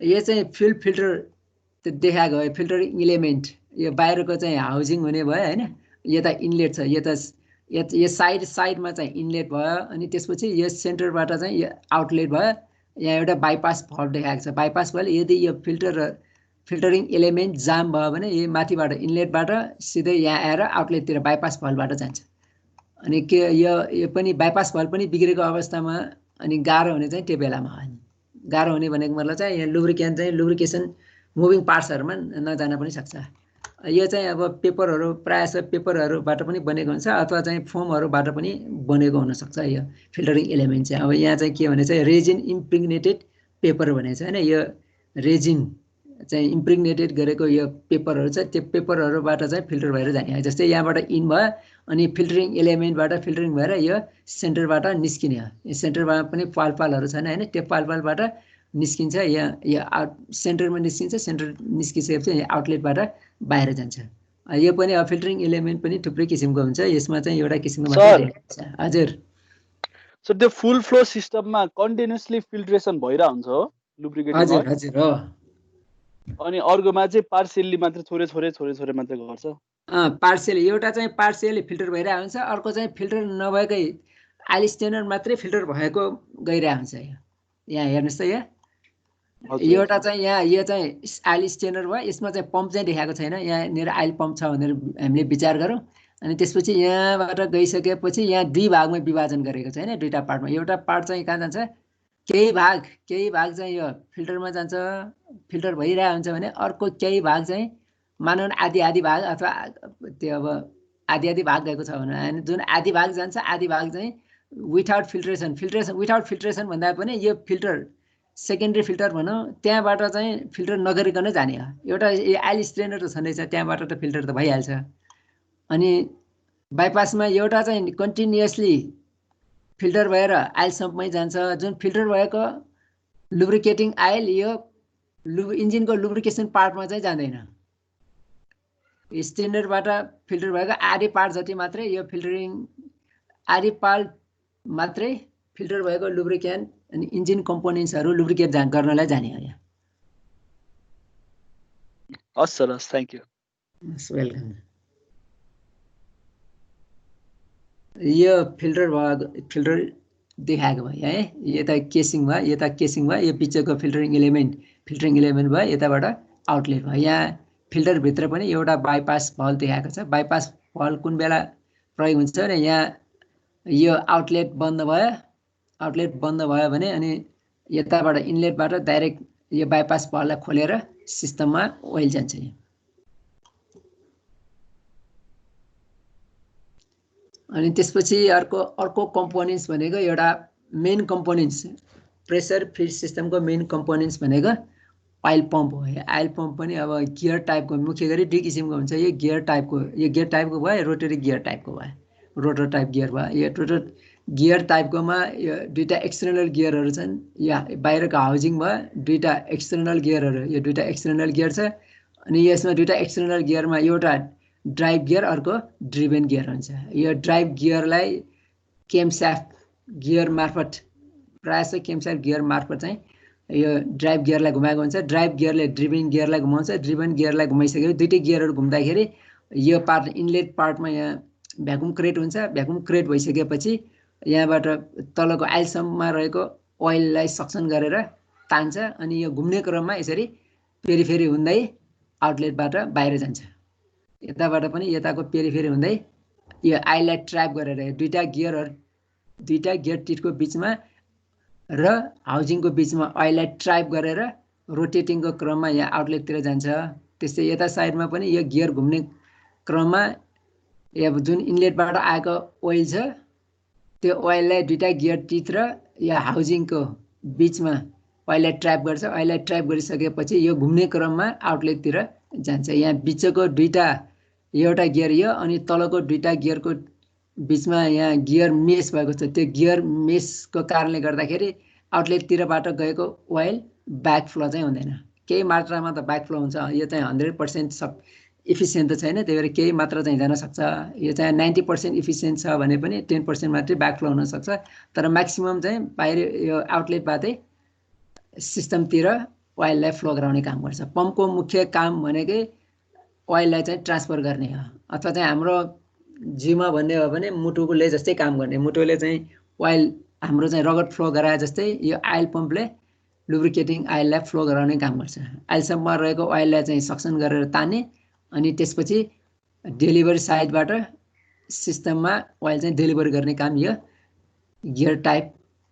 यो चाहिँ फ्युल फिल्टर त्यो देखाएको हो, फिल्टरिङ इलिमेन्ट यो बाहिरको चाहिँ हाउजिङ हुने भयो हैन। यता इनलेट छ, यो साइडमा चाहिँ इनलेट भयो, अनि त्यसपछि यो सेन्टरबाट चाहिँ यो आउटलेट भयो। यहाँ एउटा बाइपास भल्भ देखाएको छ। बाइपास भल्भ यदि यो फिल्टरिङ एलिमेन्ट जाम भयो भने यो माथिबाट इनलेटबाट सिधै यहाँ आएर आउटलेटतिर बाइपास भल्भबाट जान्छ। अनि के यो पनि बाइपास भल्भ पनि बिग्रेको अवस्थामा अनि गाह्रो हुने चाहिँ त्यो बेलामा हो। गाह्रो हुने भनेको मतलब चाहिँ यहाँ लुब्रिकेसन मुभिङ पार्ट्सहरुमा नजान पनि सक्छ। यो चाहिँ अब पेपरहरु प्रायः पेपरहरुबाट पनि बनेको हुन्छ अथवा चाहिँ फोमहरुबाट पनि बनेको हुन सक्छ। यो फिल्टरिङ एलिमेन्ट चाहिँ अब यहाँ चाहिँ के भने चाहिँ रेजिन इम्प्रेग्नेटेड पेपर भनेको छ हैन। यो रेजिन चाहिँ इम्प्रेग्नेटेड गरेको यो पेपरहरु छ, त्यो पेपरहरुबाट चाहिँ फिल्टर भएर जाने। जस्तै यहाँबाट इन भयो अनि फिल्टरिङ एलिमेन्टबाट फिल्टरिङ भएर यो सेन्टरबाट निस्किने हो। यो सेन्टरमा पनि पालपालहरु छन् हैन, त्यो पालपालबाट निस्किन्छ। यो आउट सेन्टरमा निस्किन्छ, सेन्टर निस्किसकेपछि आउटलेटबाट बाहिर जान्छ। यो पनि फिल्टरिङ एलिमेन्ट पनि थुप्रै किसिमको हुन्छ, यसमा चाहिँ एउटा किसिमको मात्रै हुन्छ। हजुर सर, त्यो फुल फ्लो सिस्टममा कन्टिन्युअसली फिल्ट्रेसन भइरा हुन्छ हो लुब्रिकेटिङ? हजुर हजुर हो। अनि अर्कोमा चाहिँ पार्शियली मात्र थोरै मात्र गर्छ। पार्शियली एउटा चाहिँ पार्शियली फिल्टर भइरा हुन्छ, अर्को चाहिँ फिल्टर नभएकै आइल स्ट्रेनर मात्रै फिल्टर भएको गइरा हुन्छ। यहाँ हेर्नुस् त एउटा चाहिँ यहाँ यो चाहिँ आइल स्ट्रेनर भयो, यसमा चाहिँ पम्प चाहिँ देखाएको छैन। यहाँनिर आइल पम्प छ भनेर हामीले विचार गरौँ। अनि त्यसपछि यहाँबाट गइसकेपछि यहाँ दुई भागमा विभाजन गरेको छ हैन, दुईटा पार्टमा। एउटा पार्ट चाहिँ कहाँ जान्छ, केही भाग चाहिँ यो फिल्टरमा जान्छ, फिल्टर भइरहेको हुन्छ भने अर्को केही भाग चाहिँ मानौँ आधी भाग अथवा त्यो अब आधी भाग गएको छ भने, अनि जुन आधी भाग जान्छ आधी भाग चाहिँ विथआउट फिल्ट्रेसन भन्दा पनि यो फिल्टर सेकेन्डरी फिल्टर भनौँ त्यहाँबाट चाहिँ फिल्टर नगरिकन जाने हो। एउटा आइल स्ट्रेनर त छँदैछ त्यहाँबाट त फिल्टर त भइहाल्छ। अनि बाइपासमा एउटा चाहिँ कन्टिन्युअसली फिल्टर भएर आइल सम्पमै जान्छ। जुन फिल्टर भएको लुब्रिकेटिङ आइल यो इन्जिनको लुब्रिकेसन पार्टमा चाहिँ जाँदैन। स्ट्रेनरबाट फिल्टर भएको आधी पार्ट जति मात्रै यो फिल्टरिङ आधी पार्ट मात्रै फिल्टर भएको लुब्रिकेन्ट अनि इन्जिन कम्पोनेन्ट्सहरू लुब्रिकेट गर्नलाई जाने हो यहाँ। हस् सर, हस्, थ्याङ्क यू। वेलकम। यो फिल्टर भयो, फिल्टर देखाएको भयो है। यता केसिङ भयो, यता केसिङ भयो, यो पिक्चरको फिल्टरिङ इलिमेन्ट भयो, यताबाट आउटलेट भयो। यहाँ फिल्टरभित्र पनि एउटा बाइपास भल्भ देखाएको छ। बाइपास भल्भ कुन बेला प्रयोग हुन्छ भने यहाँ यो आउटलेट बन्द भयो भने अनि यताबाट इनलेटबाट डाइरेक्ट यो बाइपास भल्भलाई खोलेर सिस्टममा ओइल जान्छ। अनि त्यसपछि अर्को कम्पोनेन्ट्स भनेको एउटा मेन कम्पोनेन्ट्स प्रेसर फिड सिस्टमको मेन कम्पोनेन्ट्स भनेको आइल पम्प हो। आइल पम्प पनि अब गियर टाइपको मुख्य गरी दुई किसिमको हुन्छ। यो गियर टाइपको भयो, रोटरी गियर टाइपको भयो, रोटर टाइप गियर भयो। यो रोटर गियर टाइपकोमा यो दुईटा एक्सटर्नल गियरहरू छन्। यहाँ बाहिरको हाउजिङ भयो, दुईटा एक्सटर्नल गियरहरू, यो दुईटा एक्सटर्नल गियर छ। अनि यसमा दुईटा एक्सटर्नल गियरमा एउटा ड्राइभ गियर, अर्को ड्रिभन गियर हुन्छ। यो ड्राइभ गियरलाई केमस्याफ्ट गियर मार्फत प्रायः जस्तो केमस्याफ्ट गियर मार्फत चाहिँ यो ड्राइभ गियरलाई घुमाएको हुन्छ। ड्राइभ गियरले ड्रिभन गियरलाई घुमाउँछ। ड्रिभन गियरलाई घुमाइसकेपछि दुईटै गियरहरू घुम्दाखेरि यो पार्ट इनलेट पार्टमा यहाँ भ्याकुम क्रिएट हुन्छ। भ्याकुम क्रिएट भइसकेपछि यहाँबाट तलको आइलसम्ममा रहेको ओइललाई सक्सन गरेर तान्छ। अनि यो घुम्ने क्रममा यसरी फेरि हुँदै आउटलेटबाट बाहिर जान्छ। यताबाट पनि यताको फेरि हुँदै यो आइललाई ट्र्याप गरेर दुईटा गियर टिटको बिचमा र हाउजिङको बिचमा ओइललाई ट्र्याप गरेर रोटेटिङको क्रममा यहाँ आउटलेटतिर जान्छ। त्यस्तै यता साइडमा पनि यो गियर घुम्ने क्रममा अब जुन इनलेटबाट आएको ओइल छ त्यो ओइललाई दुईटा गियर टिथ र यो हाउजिङको बिचमा ओइललाई ट्र्याप गर्छ। ओइललाई ट्र्याप गरिसकेपछि यो घुम्ने क्रममा आउटलेटतिर जान्छ। यहाँ बिचको दुईटा एउटा गियर यो अनि तलको दुईटा गियरको बिचमा यहाँ गियर मेस भएको छ। त्यो गियर मेसको कारणले गर्दाखेरि आउटलेटतिरबाट गएको ओइल ब्याक फ्लो चाहिँ हुँदैन। केही मात्रामा त ब्याक फ्लो हुन्छ। यो चाहिँ 100% इफिसियन्ट त छैन, त्यही भएर केही मात्रा चाहिँ जान सक्छ। यो चाहिँ 90% इफिसियन्ट छ भने पनि 10% मात्रै ब्याक फ्लो हुनसक्छ। तर म्याक्सिमम चाहिँ बाहिर यो आउटलेटबाटै सिस्टमतिर ओइललाई फ्लो गराउने काम गर्छ। पम्पको मुख्य काम भनेकै ओइललाई चाहिँ ट्रान्सफर गर्ने हो। अथवा चाहिँ हाम्रो जिउमा भन्ने हो भने मुटुले जस्तै काम गर्ने। मुटुले चाहिँ ओइल हाम्रो चाहिँ रगत फ्लो गराए जस्तै यो आइल पम्पले लुब्रिकेटिङ आइललाई फ्लो गराउने काम गर्छ। आइलसम्म रहेको ओइललाई चाहिँ सक्सन गरेर तान्ने अनि त्यसपछि डेलिभरी साइडबाट सिस्टममा ओइल चाहिँ डेलिभर गर्ने काम यो गियर टाइप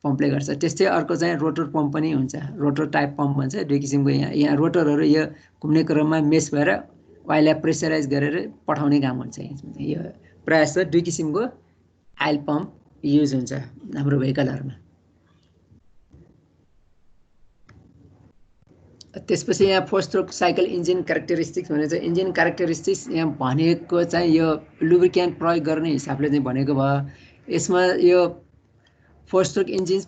पम्पले गर्छ। त्यस्तै अर्को चाहिँ रोटर पम्प पनि हुन्छ। रोटर टाइप पम्प भन्छ। दुई किसिमको यहाँ रोटरहरू यो घुम्ने क्रममा मेस भएर ओइललाई प्रेसराइज गरेर पठाउने काम हुन्छ। यो प्रायः जस्तो दुई किसिमको आइल पम्प युज हुन्छ हाम्रो भेहिकलहरूमा। त्यसपछि यहाँ 4 स्ट्रोक साइकल इन्जिन क्यारेक्टरिस्टिक्स भनेको चाहिँ इन्जिन क्यारेक्टरिस्टिक्स यहाँ भनेको चाहिँ यो लुब्रिकेन्ट प्रयोग गर्ने हिसाबले चाहिँ भनेको भयो। यसमा यो 4 stroke engine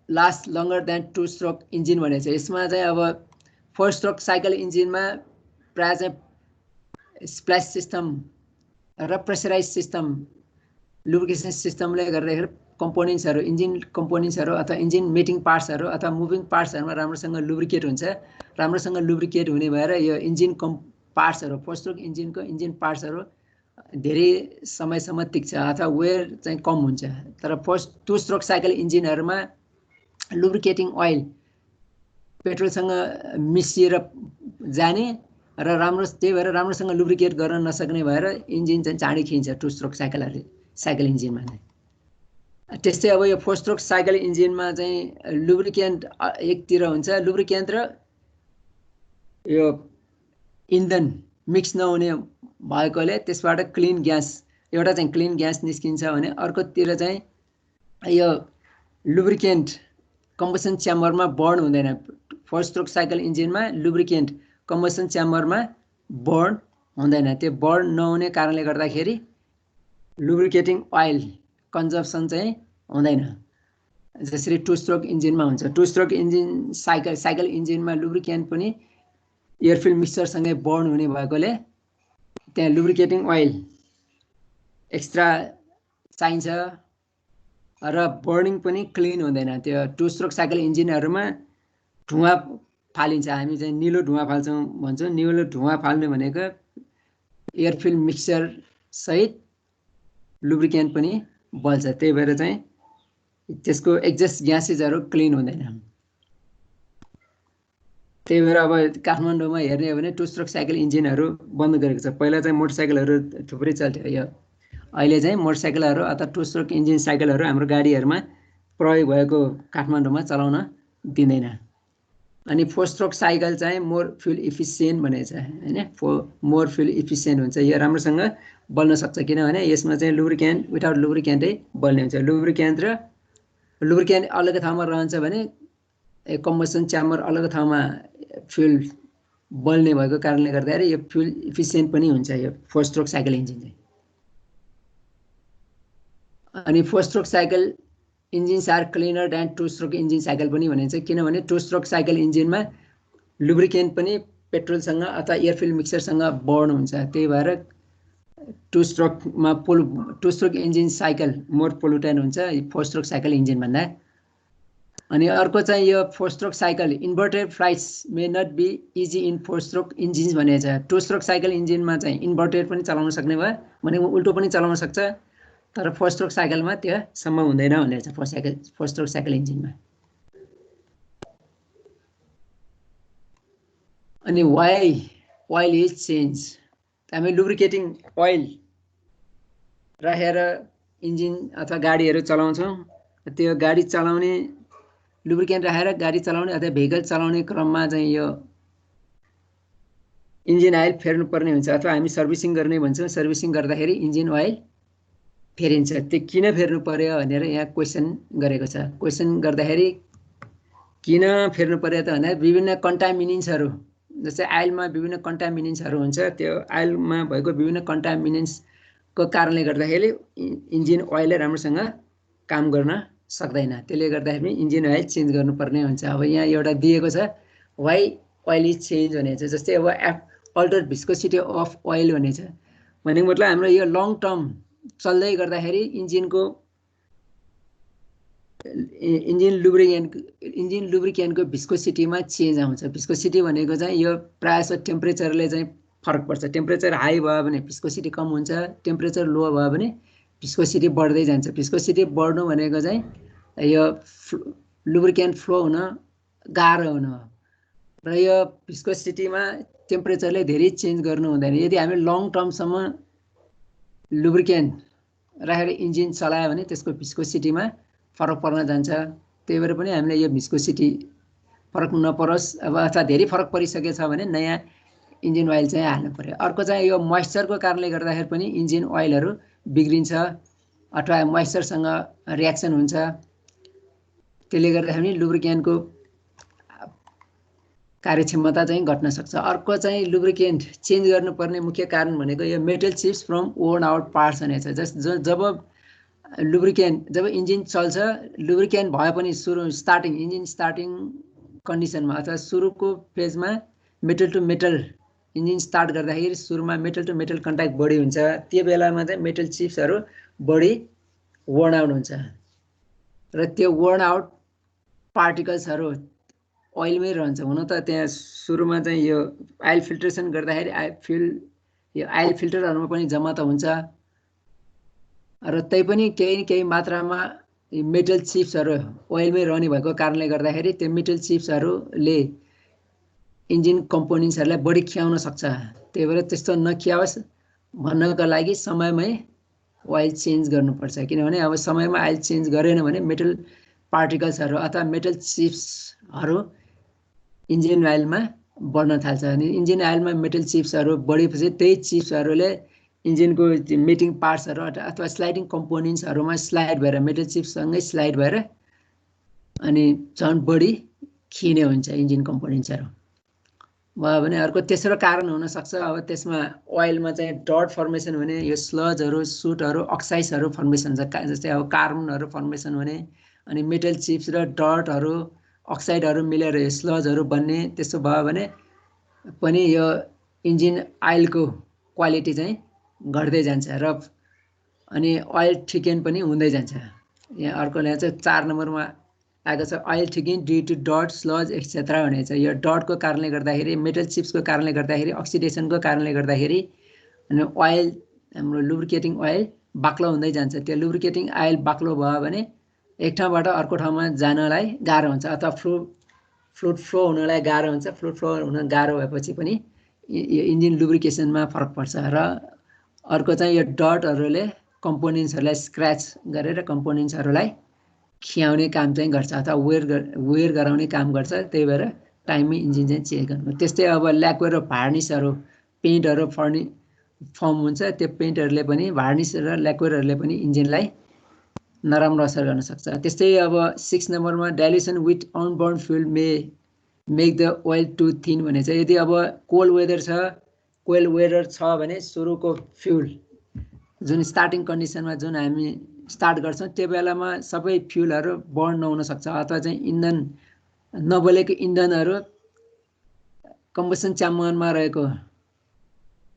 last longer than 2 stroke engine भनेको छ। यसमा चाहिँ अब 4 स्ट्रोक साइकल इन्जिनमा प्रायः चाहिँ स्प्ल्यास सिस्टम र प्रेसराइज सिस्टम लुब्रिकेसन सिस्टमले गर्दाखेरि कम्पोनेन्ट्सहरू इन्जिन कम्पोनेन्ट्सहरू अथवा इन्जिन मेटिङ पार्ट्सहरू अथवा मुभिङ पार्ट्सहरूमा राम्रोसँग लुब्रिकेट हुन्छ। राम्रोसँग लुब्रिकेट हुने भएर यो इन्जिन पार्ट्सहरू 4 स्ट्रोक इन्जिनको इन्जिन पार्ट्सहरू धेरै समयसम्म टिक्छ अथवा वेयर चाहिँ कम हुन्छ। तर 2 स्ट्रोक साइकल इन्जिनहरूमा लुब्रिकेटिङ ओइल पेट्रोलसँग मिसिएर जाने र त्यही भएर राम्रोसँग लुब्रिकेट गर्न नसक्ने भएर इन्जिन चाहिँ चाँडै खिन्छ 2 स्ट्रोक साइकल इन्जिनमा चाहिँ। त्यस्तै अब यो 4 स्ट्रोक साइकल इन्जिनमा चाहिँ लुब्रिकेन्ट एकतिर हुन्छ। लुब्रिकेन्ट र यो इन्धन मिक्स नहुने भएकोले त्यसबाट क्लिन ग्यास एउटा चाहिँ क्लिन ग्यास निस्किन्छ भने अर्कोतिर चाहिँ यो लुब्रिकेन्ट कम्बसन च्याम्बरमा बर्न हुँदैन। 4 स्ट्रोक साइकल इन्जिनमा लुब्रिकेन्ट कम्बसन च्याम्बरमा बर्न हुँदैन। त्यो बर्न नहुने कारणले गर्दाखेरि लुब्रिकेटिङ ओइल कन्जम्सन चाहिँ हुँदैन, जसरी 2 स्ट्रोक इन्जिनमा हुन्छ। 2 स्ट्रोक इन्जिन साइकल इन्जिनमा लुब्रिकेन्ट पनि एयरफिल मिक्सचरसँगै बर्न हुने भएकोले त्यहाँ लुब्रिकेटिङ ओइल एक्स्ट्रा चाहिन्छ र बर्निङ पनि क्लिन हुँदैन। त्यो 2 स्ट्रोक साइकल इन्जिनहरूमा धुवा फालिन्छ, हामी चाहिँ निलो धुवा फाल्छौँ भन्छौँ। निलो धुवा फाल्नु भनेको एयरफिल मिक्सचर सहित लुब्रिकेन्ट पनि बल्छ, त्यही भएर चाहिँ त्यसको एक्जस्ट ग्यासेसहरू क्लिन हुँदैन। त्यही भएर अब काठमाडौँमा हेर्ने हो भने 2 स्ट्रोक साइकल इन्जिनहरू बन्द गरेको छ। पहिला चाहिँ मोटरसाइकलहरू थुप्रै चल्थ्यो, यो अहिले चाहिँ मोटरसाइकलहरू अथवा 2 स्ट्रोक इन्जिन साइकलहरू हाम्रो गाडीहरूमा प्रयोग भएको काठमाडौँमा चलाउन दिँदैन। अनि 4 स्ट्रोक साइकल चाहिँ मोर फ्युल इफिसियन्ट भनेको छ होइन, मोर फ्युल इफिसियन्ट हुन्छ। यो राम्रोसँग बल्न सक्छ, किनभने यसमा चाहिँ लुब्रिकेन्ट विदाउट लुब्रिकेन्टै बल्ने हुन्छ। लुब्रिकेन्ट अलग्गै ठाउँमा रहन्छ भने कम्बसन च्याम्बर अलग्गै ठाउँमा फ्युल बल्ने भएको कारणले गर्दाखेरि यो फ्युल इफिसियन्ट पनि हुन्छ यो 4 स्ट्रोक साइकल इन्जिन चाहिँ। अनि 4 stroke cycle engines are cleaner than 2 stroke engine cycle पनि भनिन्छ, किनभने 2 स्ट्रोक साइकल इन्जिनमा लुब्रिकेन्ट पनि पेट्रोलसँग अथवा एयरफिल मिक्सरसँग बर्न हुन्छ। त्यही भएर 2 स्ट्रोक इन्जिन साइकल मोर पोल्युटेन्ट हुन्छ 4 स्ट्रोक साइकल इन्जिनभन्दा। अनि अर्को चाहिँ यो 4 stroke cycle inverted flights may not be easy in 4 stroke engines भनेको छ। 2 स्ट्रोक साइकल इन्जिनमा चाहिँ इन्भर्टेड पनि चलाउन सक्ने भयो भनेको उल्टो पनि चलाउन सक्छ, तर 4 स्ट्रोक साइकलमा त्यो सम्भव हुँदैन भनेको छ 4 स्ट्रोक साइकल इन्जिनमा। अनि वाइ ओइल इज चेन्ज, हामी लुब्रिकेटिङ ओइल राखेर इन्जिन अथवा गाडीहरू चलाउँछौँ। त्यो गाडी चलाउने लुब्रिकेन्ट राखेर गाडी चलाउने अथवा भेहिकल चलाउने क्रममा चाहिँ यो इन्जिन ओइल फेर्नुपर्ने हुन्छ, अथवा हामी सर्भिसिङ गर्ने भन्छौँ। सर्भिसिङ गर्दाखेरि इन्जिन ओइल फेरिन्छ। त्यो किन फेर्नु पर्यो भनेर यहाँ क्वेसन गरेको छ। क्वेसन गर्दाखेरि किन फेर्नु पर्यो त भन्दा विभिन्न कन्टामिनेन्ट्सहरू, जस्तै आइलमा विभिन्न कन्टामिनेन्ट्सहरू हुन्छ, त्यो आइलमा भएको विभिन्न कन्टामिनेन्ट्सको कारणले गर्दाखेरि इन्जिन ओइलले राम्रोसँग काम गर्न सक्दैन। त्यसले गर्दाखेरि इन्जिन ओइल चेन्ज गर्नुपर्ने हुन्छ। अब यहाँ एउटा दिएको छ वाइ ओइल इज चेन्ज भनेको छ, जस्तै अब अल्टर भिस्कोसिटी अफ ओइल भनेको छ भनेको मतलब हाम्रो यो लङ टर्म चल्दै गर्दाखेरि इन्जिन लुब्रिकेन्टको भिस्कोसिटीमा चेन्ज आउँछ। भिस्कोसिटी भनेको चाहिँ यो प्रायः जस्तो टेम्परेचरले चाहिँ फरक पर्छ। टेम्परेचर हाई भयो भने भिस्कोसिटी कम हुन्छ, टेम्परेचर लो भयो भने भिस्कोसिटी बढ्दै जान्छ। भिस्कोसिटी बढ्नु भनेको चाहिँ यो लुब्रिकेन्ट फ्लो हुन गाह्रो हुनु हो, र यो भिस्कोसिटीमा टेम्परेचरले धेरै चेन्ज गर्नु हुँदैन। यदि हामी लङ टर्मसम्म लुब्रिकेन्ट राखेर इन्जिन चलायो भने त्यसको भिस्कोसिटीमा फरक पर्न जान्छ। त्यही भएर पनि हामीले यो भिस्कोसिटी फरक नपरोस्, अब अथवा धेरै फरक परिसकेछ भने नयाँ इन्जिन ओइल चाहिँ हाल्नु पर्यो। अर्को चाहिँ यो मोइस्चरको कारणले गर्दाखेरि पनि इन्जिन ओइलहरू बिग्रिन्छ अथवा मोइस्चरसँग रियाक्सन हुन्छ, त्यसले गर्दाखेरि लुब्रिकेन्टको कार्यक्षमता चाहिँ घट्न सक्छ। अर्को चाहिँ लुब्रिकेन्ट चेन्ज गर्नुपर्ने मुख्य कारण भनेको यो metal chips from worn out parts भनेको छ। जब इन्जिन चल्छ, लुब्रिकेन्ट भए पनि इन्जिन स्टार्टिङ कन्डिसनमा अथवा सुरुको फेजमा metal to metal engine start गर्दाखेरि सुरुमा मेटल टु मेटल कन्ट्याक्ट बढी हुन्छ। त्यो बेलामा चाहिँ मेटल चिप्सहरू बढी वर्न आउट हुन्छ, र त्यो वर्न आउट पार्टिकल्सहरू ओइलमै रहन्छ। हुन त त्यहाँ सुरुमा चाहिँ यो आइल फिल्ट्रेसन गर्दाखेरि यो आइल फिल्टरहरूमा पनि जम्मा त हुन्छ, र त्यही पनि केही मात्रामा मेटल चिप्सहरू ओइलमै रहने भएको कारणले गर्दाखेरि त्यो मेटल चिप्सहरूले इन्जिन कम्पोनेन्ट्सहरूलाई बढी खियाउन सक्छ। त्यही भएर त्यस्तो नखियाओस् भन्नको लागि समयमै ओइल चेन्ज गर्नुपर्छ, किनभने अब समयमा ओइल चेन्ज गरेन भने मेटल पार्टिकल्सहरू अथवा मेटल चिप्सहरू इन्जिन ओइलमा बढ्न थाल्छ। अनि इन्जिन ओइलमा मेटल चिप्सहरू बढेपछि त्यही चिप्सहरूले इन्जिनको मेटिङ पार्ट्सहरू अथवा स्लाइडिङ कम्पोनेन्ट्सहरूमा स्लाइड भएर मेटल चिप्ससँगै स्लाइड भएर अनि झन् बढी खिने हुन्छ इन्जिन कम्पोनेन्ट्सहरू। भयो भने अर्को तेस्रो कारण हुनसक्छ अब त्यसमा ओइलमा चाहिँ डट फर्मेसन भने यो स्लजहरू सुटहरू अक्साइड्सहरू फर्मेसन छ, जस्तै अब कार्बनहरू फर्मेसन हुने, अनि मेटल चिप्स र डटहरू अक्साइडहरू मिलेर यो स्लजहरू बन्ने। त्यसो भयो भने पनि यो इन्जिन आइलको क्वालिटी चाहिँ घट्दै जान्छ र अनि ओइल थिकेन पनि हुँदै जान्छ। यहाँ अर्को यहाँ चाहिँ 4 नम्बरमा आएको छ ओइल थिकिङ ड्यु टु डट स्लज एक्सेट्रा भनेको छ। यो डटको कारणले गर्दाखेरि, मेटल चिप्सको कारणले गर्दाखेरि, अक्सिडेसनको कारणले गर्दाखेरि अनि ओइल हाम्रो लुब्रिकेटिङ ओइल बाक्लो हुँदै जान्छ। त्यो लुब्रिकेटिङ ओइल बाक्लो भयो भने एक ठाउँबाट अर्को ठाउँमा जानलाई गाह्रो हुन्छ अथवा फ्लुइड फ्लो हुनलाई गाह्रो हुन्छ। फ्लुइड फ्लो हुन गाह्रो भएपछि पनि यो इन्जिन लुब्रिकेसनमा फरक पर्छ। र अर्को चाहिँ यो डटहरूले कम्पोनेन्ट्सहरूलाई स्क्रैच गरेर कम्पोनेन्ट्सहरूलाई खियाउने काम चाहिँ गर्छ अथवा वेयर गराउने काम गर्छ। त्यही भएर टाइममै इन्जिन चाहिँ चेक गर्नु। त्यस्तै अब ल्याक्वेर र भार्निसहरू पेन्टहरू फर्म हुन्छ, त्यो पेन्टहरूले पनि भार्निस र ल्याक्वेरहरूले पनि इन्जिनलाई नराम्रो असर गर्न सक्छ। त्यस्तै अब 6 नम्बरमा dilution with unburnt fuel may make the oil to thin भनेछ। यदि अब कोल्ड वेदर छ भने सुरुको फ्युल जुन स्टार्टिङ कन्डिसनमा जुन हामी स्टार्ट गर्छौँ त्यो बेलामा सबै फ्युलहरू बर्न नहुन सक्छ अथवा चाहिँ इन्धन नबलेको इन्धनहरू कम्बसन च्याम्बरमा रहेको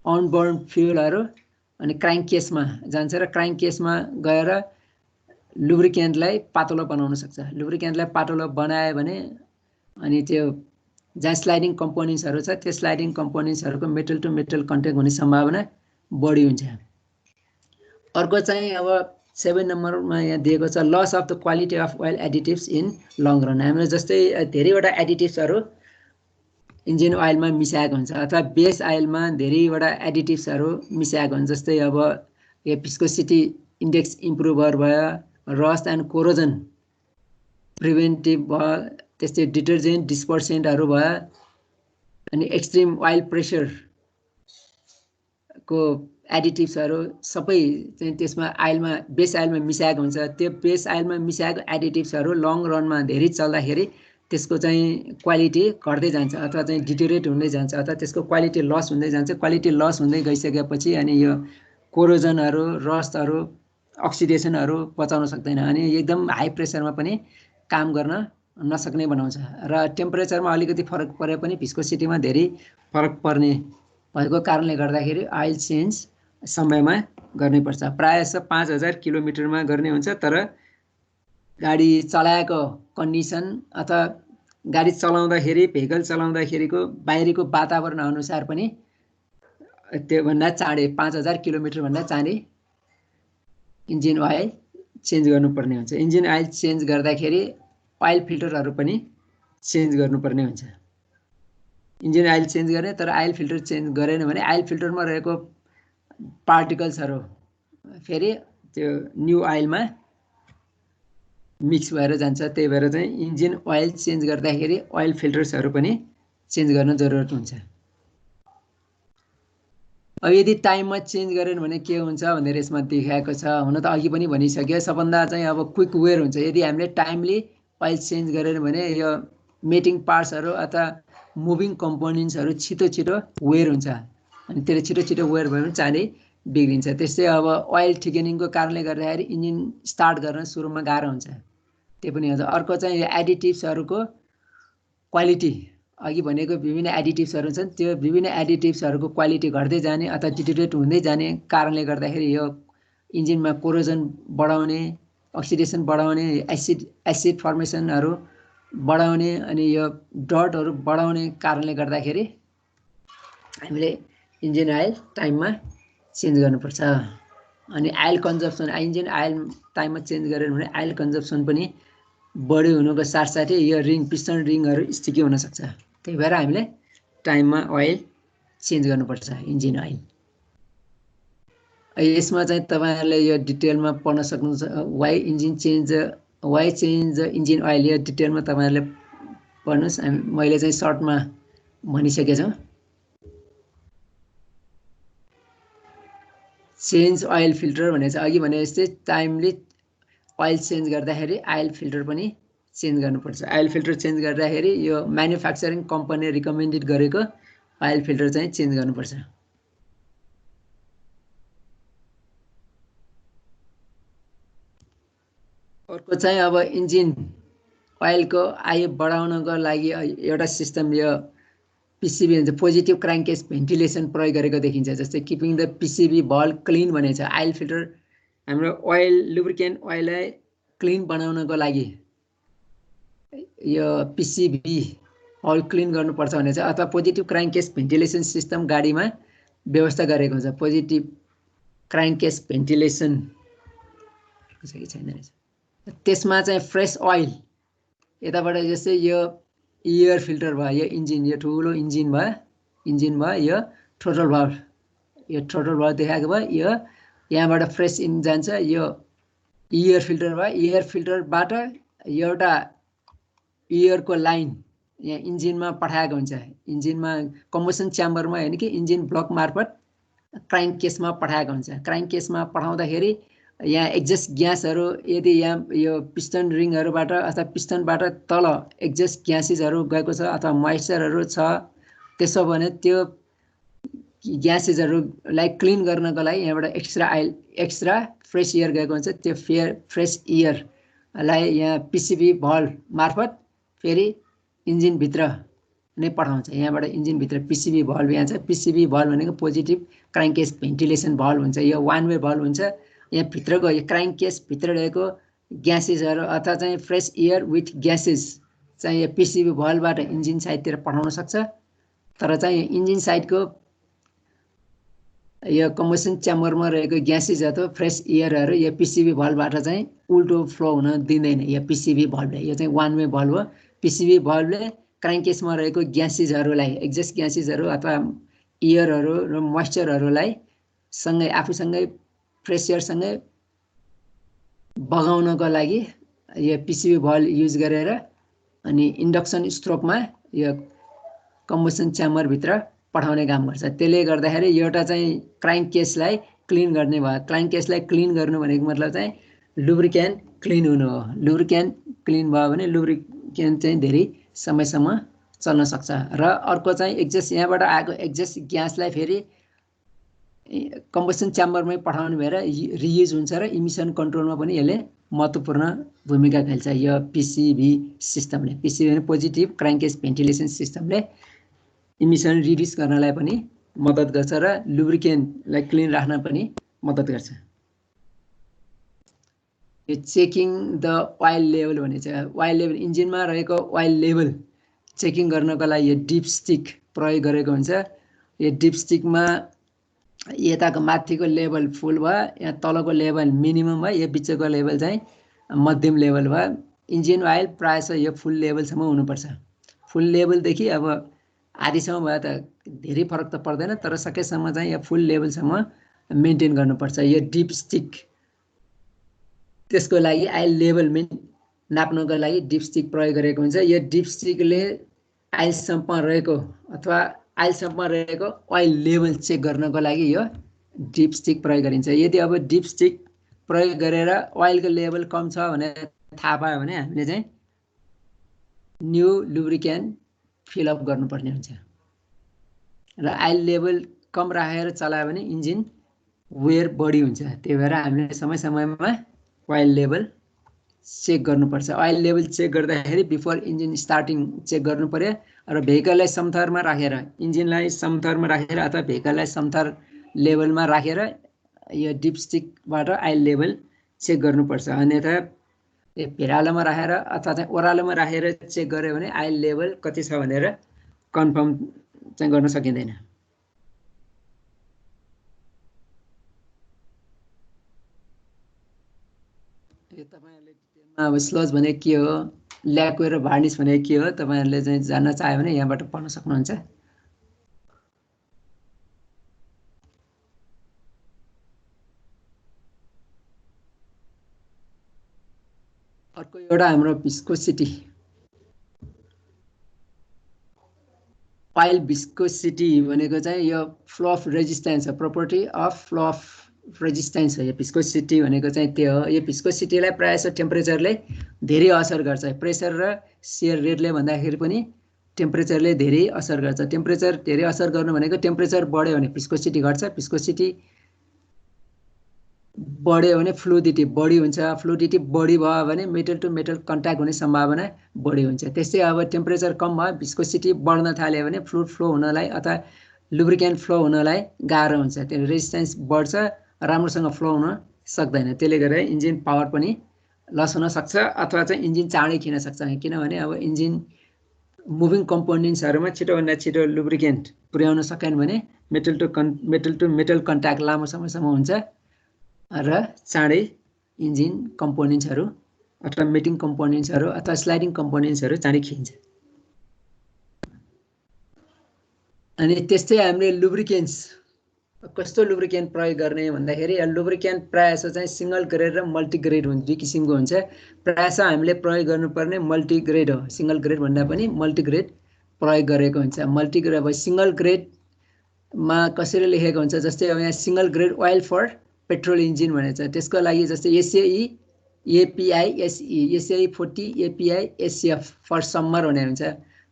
अनबर्न फ्युलहरू अनि क्राङ्क केसमा जान्छ र क्राङ्क केसमा गएर लुब्रिकेन्टलाई पातलो बनाउन सक्छ। लुब्रिकेन्टलाई पातलो बनायो भने अनि त्यो जहाँ स्लाइडिङ कम्पोनेन्ट्सहरू छ त्यो स्लाइडिङ कम्पोनेन्ट्सहरूको मेटल टु मेटल कन्ट्याक्ट हुने सम्भावना बढी हुन्छ। अर्को चाहिँ अब 7 नम्बरमा यहाँ दिएको छ loss of the quality of oil additives in long run. हाम्रो जस्तै धेरैवटा एडिटिभ्सहरू इन्जिन ओइलमा मिसाएको हुन्छ अथवा बेस ओइलमा धेरैवटा एडिटिभ्सहरू मिसाएको हुन्छ। जस्तै अब यो भिस्कोसिटी इन्डेक्स इम्प्रुभर भयो, रस्ट एन्ड कोरोजन प्रिभेन्टिभ भयो, त्यस्तै डिटर्जेन्ट डिस्पर्सेन्टहरू भयो, अनि एक्सट्रिम ओइल प्रेसरको एडिटिभ्सहरू सबै चाहिँ त्यसमा आइलमा बेस आइलमा मिसाएको हुन्छ। त्यो बेस आइलमा मिसाएको एडिटिभ्सहरू लङ रनमा धेरै चल्दाखेरि त्यसको चाहिँ क्वालिटी घट्दै जान्छ अथवा चाहिँ डिटेरिएट हुँदै जान्छ अथवा त्यसको क्वालिटी लस हुँदै जान्छ। क्वालिटी लस हुँदै गइसकेपछि अनि यो कोरोजनहरू, रस्टहरू, अक्सिडेसनहरू बचाउन सक्दैन अनि एकदम हाई प्रेसरमा पनि काम गर्न नसक्ने बनाउँछ। र टेम्परेचरमा अलिकति फरक परे पनि भिस्कोसिटीमा धेरै फरक पर्ने भएको कारणले गर्दाखेरि ओइल चेन्ज समयमा गर्नुपर्छ। प्रायः 5000 किलोमिटरमा गर्ने हुन्छ। तर गाडी चलाएको कन्डिसन अथवा गाडी चलाउँदाखेरि भेहिकल चलाउँदाखेरिको बाहिरीको वातावरण अनुसार पनि त्योभन्दा चाँडै 5000 किलोमिटरभन्दा चाँडै इन्जिन ओइल चेन्ज गर्नुपर्ने हुन्छ। इन्जिन ओइल चेन्ज गर्दाखेरि ओइल फिल्टरहरू पनि चेन्ज गर्नुपर्ने हुन्छ। इन्जिन ओइल चेन्ज गर्ने तर ओइल फिल्टर चेन्ज गरेन भने ओइल फिल्टरमा रहेको पार्टिकल्सहरू फेरि त्यो न्यू ओइलमा मिक्स भएर जान्छ। त्यही भएर चाहिँ इन्जिन ओइल चेन्ज गर्दाखेरि ओइल फिल्टर्सहरू पनि चेन्ज गर्न जरुरत हुन्छ। अब यदि टाइममा चेन्ज गरेन भने के हुन्छ भनेर यसमा देखाएको छ। हुन त अघि पनि भनिसक्यो, सबभन्दा चाहिँ अब क्विक वेयर हुन्छ। यदि हामीले टाइमली ओइल चेन्ज गरेन भने यो मेटिङ पार्ट्सहरू अथवा मुभिङ कम्पोनेन्ट्सहरू छिटो वेयर हुन्छ अनि त्यसले छिटो वेयर भयो भने चाँडै बिग्रिन्छ। त्यस्तै अब ओइल थिकेनिङको कारणले गर्दाखेरि इन्जिन स्टार्ट गर्न सुरुमा गाह्रो हुन्छ, त्यो पनि हुन्छ। अर्को चाहिँ यो एडिटिभ्सहरूको क्वालिटी, अघि भनेको विभिन्न एडिटिभ्सहरू छन्, त्यो विभिन्न एडिटिभ्सहरूको क्वालिटी घट्दै जाने अथवा डिटेरिएट हुँदै जाने कारणले गर्दाखेरि यो इन्जिनमा कोरोजन बढाउने, अक्सिडेसन बढाउने, एसिड फर्मेसनहरू बढाउने अनि यो डटहरू बढाउने कारणले गर्दाखेरि हामीले इन्जिन ओइल टाइममा चेन्ज गर्नुपर्छ। अनि ओइल कन्जप्सन, इन्जिन ओइल टाइममा चेन्ज गरेन भने ओइल कन्जप्सन पनि बढी हुनुको साथसाथै यो पिस्टन रिङहरू स्टिकी हुनसक्छ। त्यही भएर हामीले टाइममा ओइल चेन्ज गर्नुपर्छ इन्जिन ओइल। यसमा चाहिँ तपाईँहरूले यो डिटेलमा पढ्न सक्नुहुन्छ। वाइ चेन्ज इन्जिन ओइल, यो डिटेलमा तपाईँहरूले पढ्नुहोस्। मैले चाहिँ सर्टमा भनिसकेको छु। चेन्ज ओइल फिल्टर भने चाहिँ अघि भने जस्तै टाइमली ओइल चेन्ज गर्दाखेरि ओइल फिल्टर पनि चेन्ज गर्नुपर्छ। आइल फिल्टर चेन्ज गर्दाखेरि यो म्यानुफ्याक्चरिङ कम्पनीले रिकमेन्डेड गरेको आइल फिल्टर चाहिँ चेन्ज गर्नुपर्छ। अर्को चाहिँ अब इन्जिन ओइलको आयु बढाउनको लागि एउटा सिस्टम यो पिसिबी हुन्छ पोजिटिभ क्राङ्केस भेन्टिलेसन प्रयोग गरेको देखिन्छ। जस्तै keeping the PCV valve clean भनेको छ। आइल फिल्टर हाम्रो ओइल लुब्रिकेन्ट ओइललाई क्लिन बनाउनको लागि यो पिसिबी बल क्लिन गर्नुपर्छ भने चाहिँ अथवा पोजिटिभ क्राङ्केस भेन्टिलेसन सिस्टम गाडीमा व्यवस्था गरेको हुन्छ। पोजिटिभ क्राङ्केस भेन्टिलेसन छैन रहेछ। त्यसमा चाहिँ फ्रेस ओइल यताबाट जस्तै यो एयर फिल्टर भयो, यो इन्जिन, यो ठुलो इन्जिन भयो, यो थ्रोटल भयो देखाएको भयो। यो यहाँबाट फ्रेस इन जान्छ, यो एयर फिल्टर भयो। एयर फिल्टरबाट एउटा एयरको लाइन यहाँ इन्जिनमा पठाएको हुन्छ। इन्जिनमा कम्बसन च्याम्बरमा होइन कि इन्जिन ब्लक मार्फत क्राङ्क केसमा पठाएको हुन्छ। क्राङ्क केसमा पठाउँदाखेरि यहाँ एक्जस्ट ग्यासहरू यदि यहाँ यो पिस्टन रिङहरूबाट अथवा पिस्टनबाट तल एक्जस्ट ग्यासेसहरू गएको छ अथवा मोइस्चरहरू छ, त्यसो भने त्यो ग्यासेसहरूलाई क्लिन गर्नको लागि यहाँबाट एक्स्ट्रा फ्रेस एयर गएको हुन्छ। त्यो फ्रेस एयरलाई यहाँ पिसिबी भल्भ मार्फत फेरि इन्जिनभित्र नै पठाउँछ। यहाँबाट इन्जिनभित्र पिसिबी भल्भ यहाँ छ। पिसिबी भल्भ भनेको पोजिटिभ क्राङ्केस भेन्टिलेसन भल्भ हुन्छ। यो वान वे भल्भ हुन्छ। यहाँ भित्रको यो क्राङ्क केस भित्र रहेको ग्यासेसहरू अथवा चाहिँ फ्रेस एयर विथ ग्यासेस चाहिँ यो पिसिबी भल्भबाट इन्जिन साइडतिर पठाउन सक्छ। तर चाहिँ इन्जिन साइडको यो कम्बसन च्याम्बरमा रहेको ग्यासेस अथवा फ्रेस एयरहरू यो पिसिबी भल्भबाट चाहिँ उल्टो फ्लो हुन दिँदैन यो पिसिबी भल्भले। यो चाहिँ वान वे भल्भ हो। पिसिबी भल्भले क्राङ्क केसमा रहेको ग्यासेसहरूलाई एक्जस्ट ग्यासेसहरू अथवा एयरहरू र मोइस्चरहरूलाई सँगै आफूसँगै फ्रेस एयरसँगै बगाउनको लागि यो पिसिबी भल्भ युज गरेर अनि इन्डक्सन स्ट्रोकमा यो कम्बसन च्याम्बरभित्र पठाउने काम गर्छ। त्यसले गर्दाखेरि एउटा चाहिँ क्राङ्क केसलाई क्लिन गर्ने भयो। क्राङ्क केसलाई क्लिन गर्नु भनेको मतलब चाहिँ लुब्रिकेन्ट क्लिन हुनु हो। लुब्रिकेन्ट क्लिन भयो भने लुब्रिकेन्ट चाहिँ धेरै समयसम्म चल्न सक्छ। र अर्को चाहिँ एक्जस्ट यहाँबाट आएको एक्जस्ट ग्यासलाई फेरि कम्बसन च्याम्बरमै पठाउने भएर रियुज हुन्छ र इमिसन कन्ट्रोलमा पनि यसले महत्त्वपूर्ण भूमिका खेल्छ। यो पिसिबी सिस्टमले, पिसिबी भने पोजिटिभ क्राङ्केस भेन्टिलेसन सिस्टमले इमिसन रिड्युस गर्नलाई पनि मद्दत गर्छ र लुब्रिकेन्टलाई क्लिन राख्न पनि मद्दत गर्छ। यो चेकिङ द ओइल लेभल भनेको छ। ओइल लेभल इन्जिनमा रहेको ओइल लेभल चेकिङ गर्नको लागि यो डिप स्टिक प्रयोग गरेको हुन्छ। यो डिप स्टिकमा यताको माथिको लेभल फुल भयो, यहाँ तलको लेभल मिनिमम भयो, यो बिचको लेभल चाहिँ मध्यम लेभल भयो। इन्जिन ओइल प्रायः यो फुल लेभलसम्म हुनुपर्छ। फुल लेभलदेखि अब आधीसम्म भयो त धेरै फरक त पर्दैन, तर सकेसम्म चाहिँ यो फुल लेभलसम्म मेन्टेन गर्नुपर्छ। यो डिप स्टिक त्यसको लागि आइल लेभल नाप्नको लागि डिप स्टिक प्रयोग गरेको हुन्छ। यो डिप स्टिकले आइलसम्म रहेको अथवा आइलसम्म रहेको ओइल लेभल चेक गर्नको लागि यो डिप स्टिक प्रयोग गरिन्छ। यदि अब डिप स्टिक प्रयोग गरेर ओइलको लेभल कम छ भनेर थाहा पायो भने हामीले चाहिँ न्यू लुब्रिकेन्ट फिलअप गर्नुपर्ने हुन्छ। र आइल लेभल कम राखेर चलायो भने इन्जिन वेयर बढी हुन्छ। त्यही भएर हामीले समय समयमा ओइल लेभल चेक गर्नुपर्छ। ओइल लेभल चेक गर्दाखेरि बिफोर इन्जिन स्टार्टिङ चेक गर्नु पर्यो र भेहिकललाई समथरमा राखेर इन्जिनलाई समथरमा राखेर अथवा भेहिकललाई समथर लेभलमा राखेर यो डिप स्टिकबाट आइल लेभल चेक गर्नुपर्छ। अन्यथा भिरालोमा राखेर अथवा चाहिँ ओह्रालोमा राखेर चेक गर्यो भने आइल लेभल कति छ भनेर कन्फर्म चाहिँ गर्न सकिँदैन। यो तपाईहरुले अब स्लज भने के हो, ल्याक्वेयर र भार्निस भने के हो, तपाईहरुले चाहिँ जान्न चाह्यो भने यहाँबाट पढ्न सक्नुहुन्छ। अर्को एउटा हाम्रो भिस्कोसिटी, ओइल भिस्कोसिटी भनेको चाहिँ यो फ्लो अफ रेजिस्टेन्स हो, property of flow of resistance हो। यो भिस्कोसिटी भनेको चाहिँ त्यो हो। यो भिस्कोसिटीलाई प्रायः जसो टेम्परेचरले धेरै असर गर्छ। प्रेसर र सियर रेटले भन्दाखेरि पनि टेम्परेचरले धेरै असर गर्छ। टेम्परेचर धेरै असर गर्नु भनेको टेम्परेचर बढ्यो भने भिस्कोसिटी घट्छ, भिस्कोसिटी बढ्यो भने फ्लुइडिटी बढी हुन्छ, फ्लुइडिटी बढी भयो भने मेटल टु मेटल कन्ट्याक्ट हुने सम्भावना बढी हुन्छ। त्यस्तै अब टेम्परेचर कम भयो, भिस्कोसिटी बढ्न थाल्यो भने फ्लुइड फ्लो हुनलाई अथवा लुब्रिकेन्ट फ्लो हुनलाई गाह्रो हुन्छ। त्यो रेजिस्टेन्स बढ्छ, राम्रोसँग फ्लो हुन सक्दैन। त्यसले गर्दा इन्जिन पावर पनि लस हुन सक्छ अथवा चाहिँ इन्जिन चाँडै खिन सक्छ। किनभने अब इन्जिन मुभिङ कम्पोनेन्ट्सहरूमा छिटोभन्दा छिटो लुब्रिकेन्ट पुर्याउन सकेन भने मेटल टु मेटल कन्ट्याक्ट लामो समयसम्म हुन्छ र चाँडै इन्जिन कम्पोनेन्ट्सहरू अथवा मेटिङ कम्पोनेन्ट्सहरू अथवा स्लाइडिङ कम्पोनेन्ट्सहरू चाँडै खिन्छ। अनि त्यस्तै हामीले लुब्रिकेन्ट्स कस्तो लुब्रिकेन्ट प्रयोग गर्ने भन्दाखेरि लुब्रिकेन्ट प्रायः जसो चाहिँ सिङ्गल ग्रेड र मल्टिग्रेड हुन्छ, दुई किसिमको हुन्छ। प्रायः जसो हामीले प्रयोग गर्नुपर्ने मल्टिग्रेड हो। सिङ्गल ग्रेड भन्दा पनि मल्टिग्रेड प्रयोग गरेको हुन्छ। मल्टिग्रेड अब सिङ्गल ग्रेडमा कसरी लेखेको हुन्छ, जस्तै अब यहाँ single grade oil for petrol engine भनेको छ। त्यसको लागि जस्तै SAE API SE SAE 40 API SF for summer भने हुन्छ।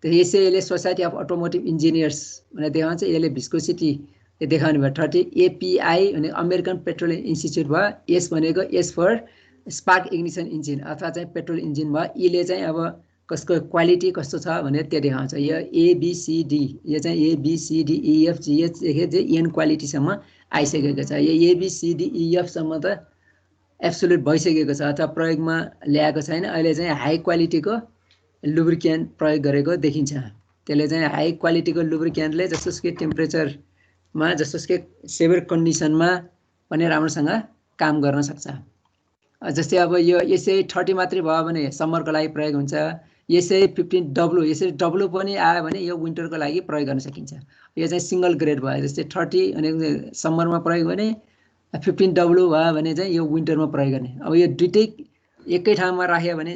त्यो एसएईले सोसाइटी अफ अटोमोटिभ इन्जिनियर्स भनेर देखाउँछ, यसले भिस्कोसिटी देखाउने भयो 30। एपिआई भने अमेरिकन पेट्रोलियम इन्स्टिच्युट भयो। एस भनेको S for spark ignition engine अथवा चाहिँ पेट्रोल इन्जिन भयो। इले चाहिँ अब कसको क्वालिटी कस्तो छ भनेर त्यो देखाउँछ। यो एबिसिडी, यो चाहिँ एबिसिडिइएफजिएचदेखि चाहिँ एन क्वालिटीसम्म आइसकेको छ। यो एबिसिडिइएफसम्म त एब्सोल्युट भइसकेको छ अथवा प्रयोगमा ल्याएको छैन। अहिले चाहिँ हाई क्वालिटीको लुब्रिकेन्ट प्रयोग गरेको देखिन्छ। त्यसले चाहिँ हाई क्वालिटीको लुब्रिकेन्टले जसोसुकै टेम्परेचरमा जसोसुकै सेभियर कन्डिसनमा पनि राम्रोसँग काम गर्न सक्छ। जस्तै अब यो एसए 30 मात्रै भयो भने समरको लागि प्रयोग हुन्छ। एसए 15W यसरी डब्लु पनि आयो भने यो विन्टरको लागि प्रयोग गर्न सकिन्छ। यो चाहिँ सिङ्गल ग्रेड भयो। जस्तै 30 भनेको समरमा प्रयोग गर्ने, 15W भयो भने चाहिँ यो विन्टरमा प्रयोग गर्ने। अब यो दुइटै एकै ठाउँमा राख्यो भने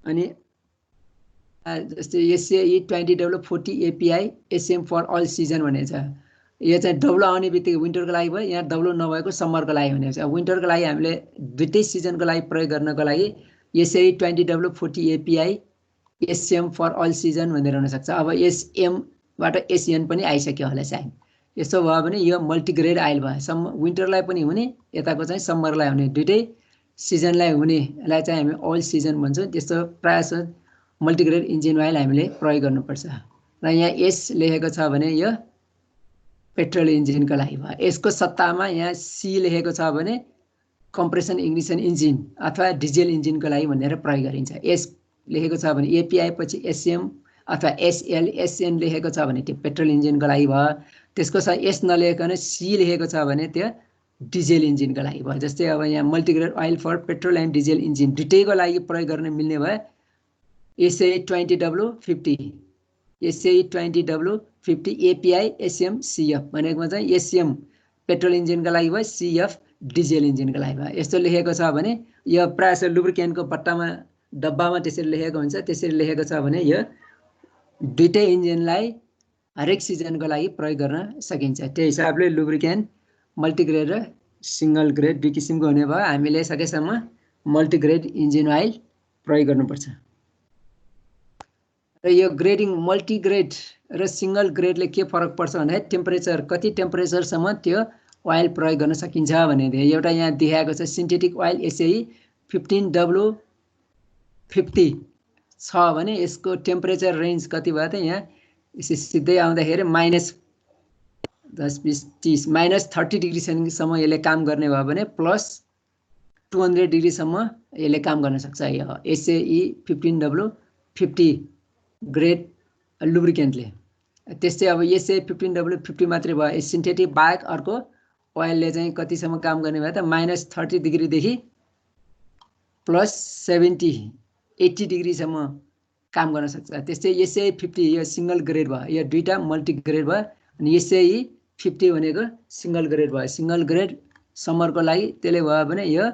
अनि जस्तै SAE 20W 40 API SM for all season भनेको छ। यो चाहिँ डब्लु आउने बित्तिकै विन्टरको लागि भयो, यहाँ डब्लु नभएको समरको लागि भनेको छ। विन्टरको लागि हामीले दुइटै सिजनको लागि प्रयोग गर्नको लागि SAE 20W 40 API SM for all season भनेर हुनसक्छ। अब एसएमबाट एसएन पनि आइसक्यो होला सायद। यसो भयो भने यो मल्टिग्रेड आइल भयो। विन्टरलाई पनि हुने, यताको चाहिँ समरलाई हुने, दुइटै सिजनलाई हुनेलाई चाहिँ हामी अल सिजन भन्छौँ। त्यस्तो प्रायः मल्टिग्रेड इन्जिन ओइल हामीले प्रयोग गर्नुपर्छ। र यहाँ एस लेखेको छ भने यो पेट्रोल इन्जिनको लागि भयो। यसको सट्टामा यहाँ सी लेखेको छ भने कम्प्रेसन इग्निसन इन्जिन अथवा डिजेल इन्जिनको लागि भनेर प्रयोग गरिन्छ। एस लेखेको छ भने एपिआई पछि एसएम अथवा एसएल एसएन लेखेको छ भने त्यो पेट्रोल इन्जिनको लागि भयो। त्यसको साथ एस नलेखिकन सी लेखेको छ भने त्यो डिजेल इन्जिनको लागि भयो। जस्तै अब यहाँ multigrade oil for petrol and diesel engine दुइटैको लागि प्रयोग गर्न मिल्ने भयो। SA 20W 50 SA 20W 50 API SM CF भनेकोमा चाहिँ एसएम पेट्रोल इन्जिनको लागि भयो, सिएफ डिजेल इन्जिनको लागि भयो। यस्तो लेखेको छ भने यो प्रायः लुब्रिकेन्टको बट्टामा डब्बामा त्यसरी लेखेको हुन्छ। त्यसरी लेखेको छ भने यो दुइटै इन्जिनलाई हरेक सिजनको लागि प्रयोग गर्न सकिन्छ। त्यो हिसाबले लुब्रिकेन्ट मल्टिग्रेड र सिङ्गल ग्रेड दुई किसिमको हुने भयो। हामीले सकेसम्म मल्टिग्रेड इन्जिन ओइल प्रयोग गर्नुपर्छ। र यो ग्रेडिङ मल्टिग्रेड र सिङ्गल ग्रेडले के फरक पर्छ भन्दाखेरि टेम्परेचर कति टेम्परेचरसम्म त्यो ओइल प्रयोग गर्न सकिन्छ भने एउटा यहाँ देखाएको छ सिन्थेटिक ओइल एसएई 15W 50 छ भने यसको टेम्परेचर रेन्ज कति भयो त यहाँ सिधै आउँदाखेरि -30 डिग्रीसम्म यसले काम गर्ने भयो भने +200 डिग्रीसम्म यसले काम गर्न सक्छ। यो एसएई 15W 50 ग्रेड लुब्रिकेन्टले। त्यस्तै अब एसए 15W 50 मात्रै भयो। सिन्थेटिक बाहेक अर्को ओइलले चाहिँ कतिसम्म काम गर्ने भयो त -30 डिग्रीदेखि +80 डिग्रीसम्म काम गर्न सक्छ। त्यस्तै एसए 50 यो सिङ्गल ग्रेड भयो। यो दुईटा मल्टिग्रेड भयो। अनि एसए 50 भनेको सिङ्गल ग्रेड भयो। सिङ्गल ग्रेड समरको लागि त्यसले भयो भने यो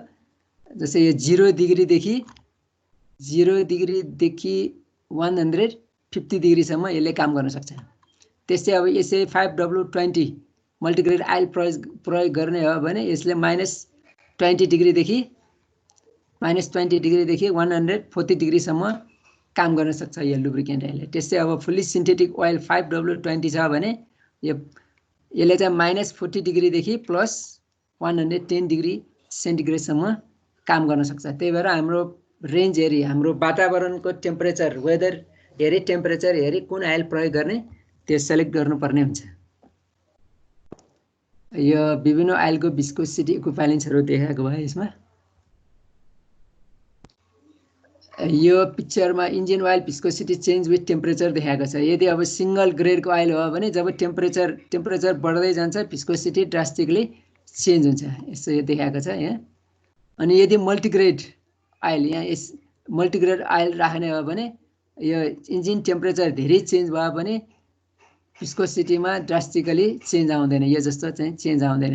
जस्तै यो 0 डिग्रीदेखि 150 डिग्रीसम्म यसले काम गर्न सक्छ। त्यस्तै अब एसए 5W 20 मल्टिग्रेड आइल प्रयोग गर्ने हो भने यसले -20 डिग्रीदेखि -20 डिग्रीदेखि 140 डिग्रीसम्म काम गर्न सक्छ यो लुब्रिकेन्ट आइलले। त्यस्तै अब फुल्ली सिन्थेटिक ओइल 5W20 छ भने यसले चाहिँ -40 डिग्रीदेखि +110 डिग्री सेन्टिग्रेडसम्म काम गर्न सक्छ। त्यही भएर हाम्रो रेन्ज हेरी, हाम्रो वातावरणको टेम्परेचर, वेदर हेरी, टेम्परेचर हेरी कुन आइल प्रयोग गर्ने त्यो सेलेक्ट गर्नुपर्ने हुन्छ। यो विभिन्न आइलको विस्कोसिटी इक्विभ्यालेन्सहरू देखाएको भयो यसमा। यो पिक्चरमा engine oil viscosity change with temperature देखाएको छ। यदि अब सिंगल ग्रेडको आइल हो भने जब टेम्परेचर बढ्दै जान्छ विस्कोसिटी ड्रास्टिकली चेन्ज हुन्छ, यसो यो देखाएको छ यहाँ। अनि यदि मल्टिग्रेड आइल, यहाँ यस मल्टिग्रेड आइल राख्ने हो भने यो इन्जिन टेम्परेचर धेरै चेन्ज भयो भने विस्कोसिटीमा ड्रास्टिकली चेन्ज आउँदैन, यो जस्तो चाहिँ चेन्ज आउँदैन।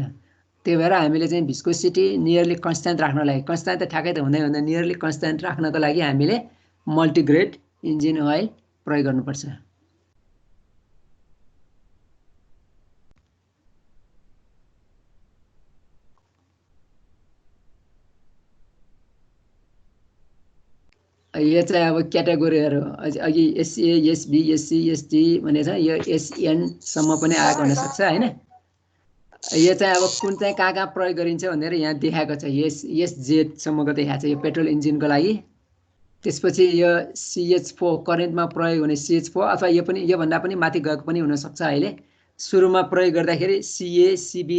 त्यही भएर हामीले चाहिँ विस्कोसिटी नियरली कन्स्ट्यान्ट राख्नको लागि, कन्स्ट्यान्ट त ठ्याक्कै त हुँदैन, नियरली कन्स्ट्यान्ट राख्नको लागि हामीले मल्टिग्रेड इन्जिन ओइल प्रयोग गर्नुपर्छ। यो चाहिँ अब क्याटेगोरीहरू अघि एसए, एसबी, एससी, एसटी भनेर छ, यो एसएनसम्म पनि आएको हुनसक्छ होइन। यो चाहिँ अब कुन चाहिँ कहाँ प्रयोग गरिन्छ भनेर यहाँ देखाएको छ। एसजेडसम्मको देखाएको छ यो पेट्रोल इन्जिनको लागि। त्यसपछि यो CH4 करेन्टमा प्रयोग हुने CH4 अथवा यो पनि योभन्दा पनि माथि गएको पनि हुनसक्छ। अहिले सुरुमा प्रयोग गर्दाखेरि CA, CB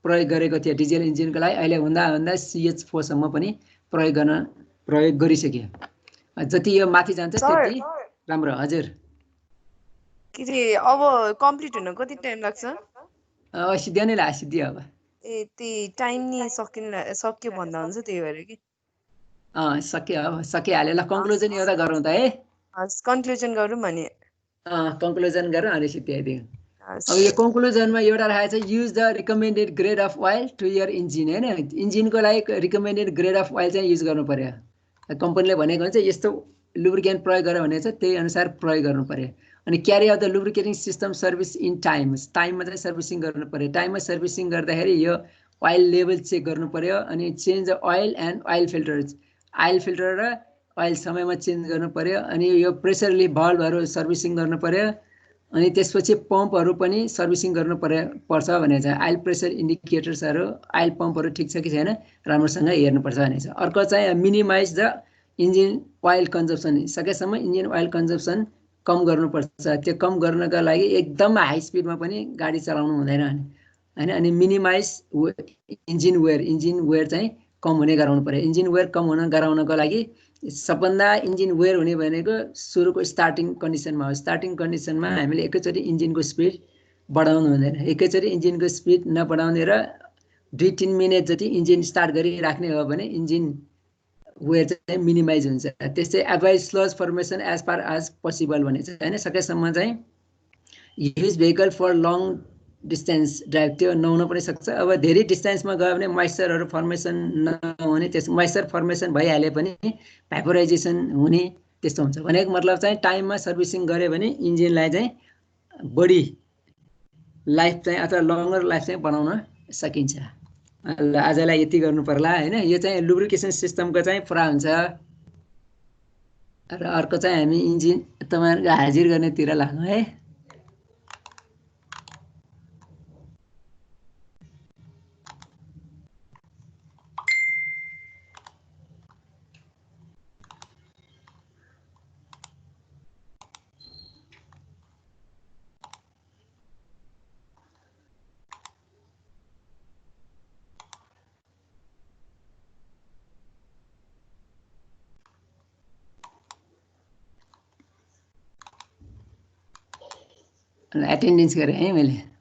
प्रयोग गरेको थियो डिजेल इन्जिनको लागि, अहिले हुँदा CH4 सम्म पनि प्रयोग गरिसक्यो। जति यो माथि जान्छ त्यति राम्रो। हजुर के रे अब कम्प्लिट हुन कति टाइम लाग्छ? सिद्धियो नै ला, सिद्धियो अब। ए त्यही टाइम नि सक्यो भन्दा हुन्छ, त्यही भएर कि सक्यो अब, सकिहाल्यो। ल कन्क्लुजन एउटा गरौँ त है। कन्क्लुजन गरौँ भने कन्क्लुजन गरौँ अनि सिद्ध्याइदिउँ। अब यो कन्क्लुजनमा एउटा राखेको छ, use the recommended grade of oil to your engine होइन। इन्जिनको लागि रिकमेन्डेड ग्रेड अफ ओइल चाहिँ युज गर्नु पर्यो। कम्पनीले भनेको हुन्छ यस्तो लुब्रिकेन्ट प्रयोग गर्यो भने चाहिँ त्यही अनुसार प्रयोग गर्नु पर्यो। अनि carry out the lubricating system service in टाइममा चाहिँ सर्भिसिङ गर्नु पर्यो। टाइममा सर्भिसिङ गर्दाखेरि यो ओइल लेभल चेक गर्नु पर्यो। अनि change oil and oil filter र ओइल समयमा चेन्ज गर्नु पर्यो। अनि यो प्रेसर रिलिफ भल्भहरू सर्भिसिङ गर्नु पर्यो। अनि त्यसपछि पम्पहरू पनि सर्भिसिङ गर्नु पर्छ भनेको छ। आइल प्रेसर इन्डिकेटर्सहरू, आइल पम्पहरू ठिक छ कि छैन राम्रोसँग हेर्नुपर्छ भनेको छ। अर्को चाहिँ minimise the engine oil consumption, सकेसम्म इन्जिन ओइल कन्जम्सन कम गर्नुपर्छ। त्यो कम गर्नका लागि एकदम हाई स्पिडमा पनि गाडी चलाउनु हुँदैन होइन। अनि मिनिमाइज इन्जिन वेयर चाहिँ कम हुने गराउनु पर्यो। इन्जिन वेयर कम हुन गराउनको लागि सबभन्दा इन्जिन वेयर हुने भनेको सुरुको स्टार्टिङ कन्डिसनमा हो। स्टार्टिङ कन्डिसनमा हामीले एकैचोटि इन्जिनको स्पिड बढाउनु हुँदैन। एकैचोटि इन्जिनको स्पिड नबढाउने र 2-3 मिनट जति इन्जिन स्टार्ट गरिराख्ने हो भने इन्जिन वेयर चाहिँ मिनिमाइज हुन्छ। त्यस्तै avoid sludge formation as far as possible भनेको छ होइन। सकेसम्म चाहिँ use vehicle for long distance drive, त्यो नहुन पनि सक्छ। अब धेरै डिस्टेन्समा गयो भने मोइस्चरहरू फर्मेसन नहुने, त्यस मोइस्चर फर्मेसन भइहाल्यो भने भाइपोराइजेसन हुने, त्यस्तो हुन्छ। भनेको मतलब चाहिँ टाइममा सर्भिसिङ गऱ्यो भने इन्जिनलाई चाहिँ बढी लाइफ चाहिँ अथवा लङ्गर लाइफ चाहिँ बनाउन सकिन्छ। ल आजलाई यति गर्नु पर्ला होइन। यो चाहिँ लुब्रिकेसन सिस्टमको चाहिँ पुरा हुन्छ। र अर्को चाहिँ हामी इन्जिन तपाईँहरूको हाजिर गर्नेतिर लाग्छौँ है। एटेन्डेन्स गरेँ है मैले।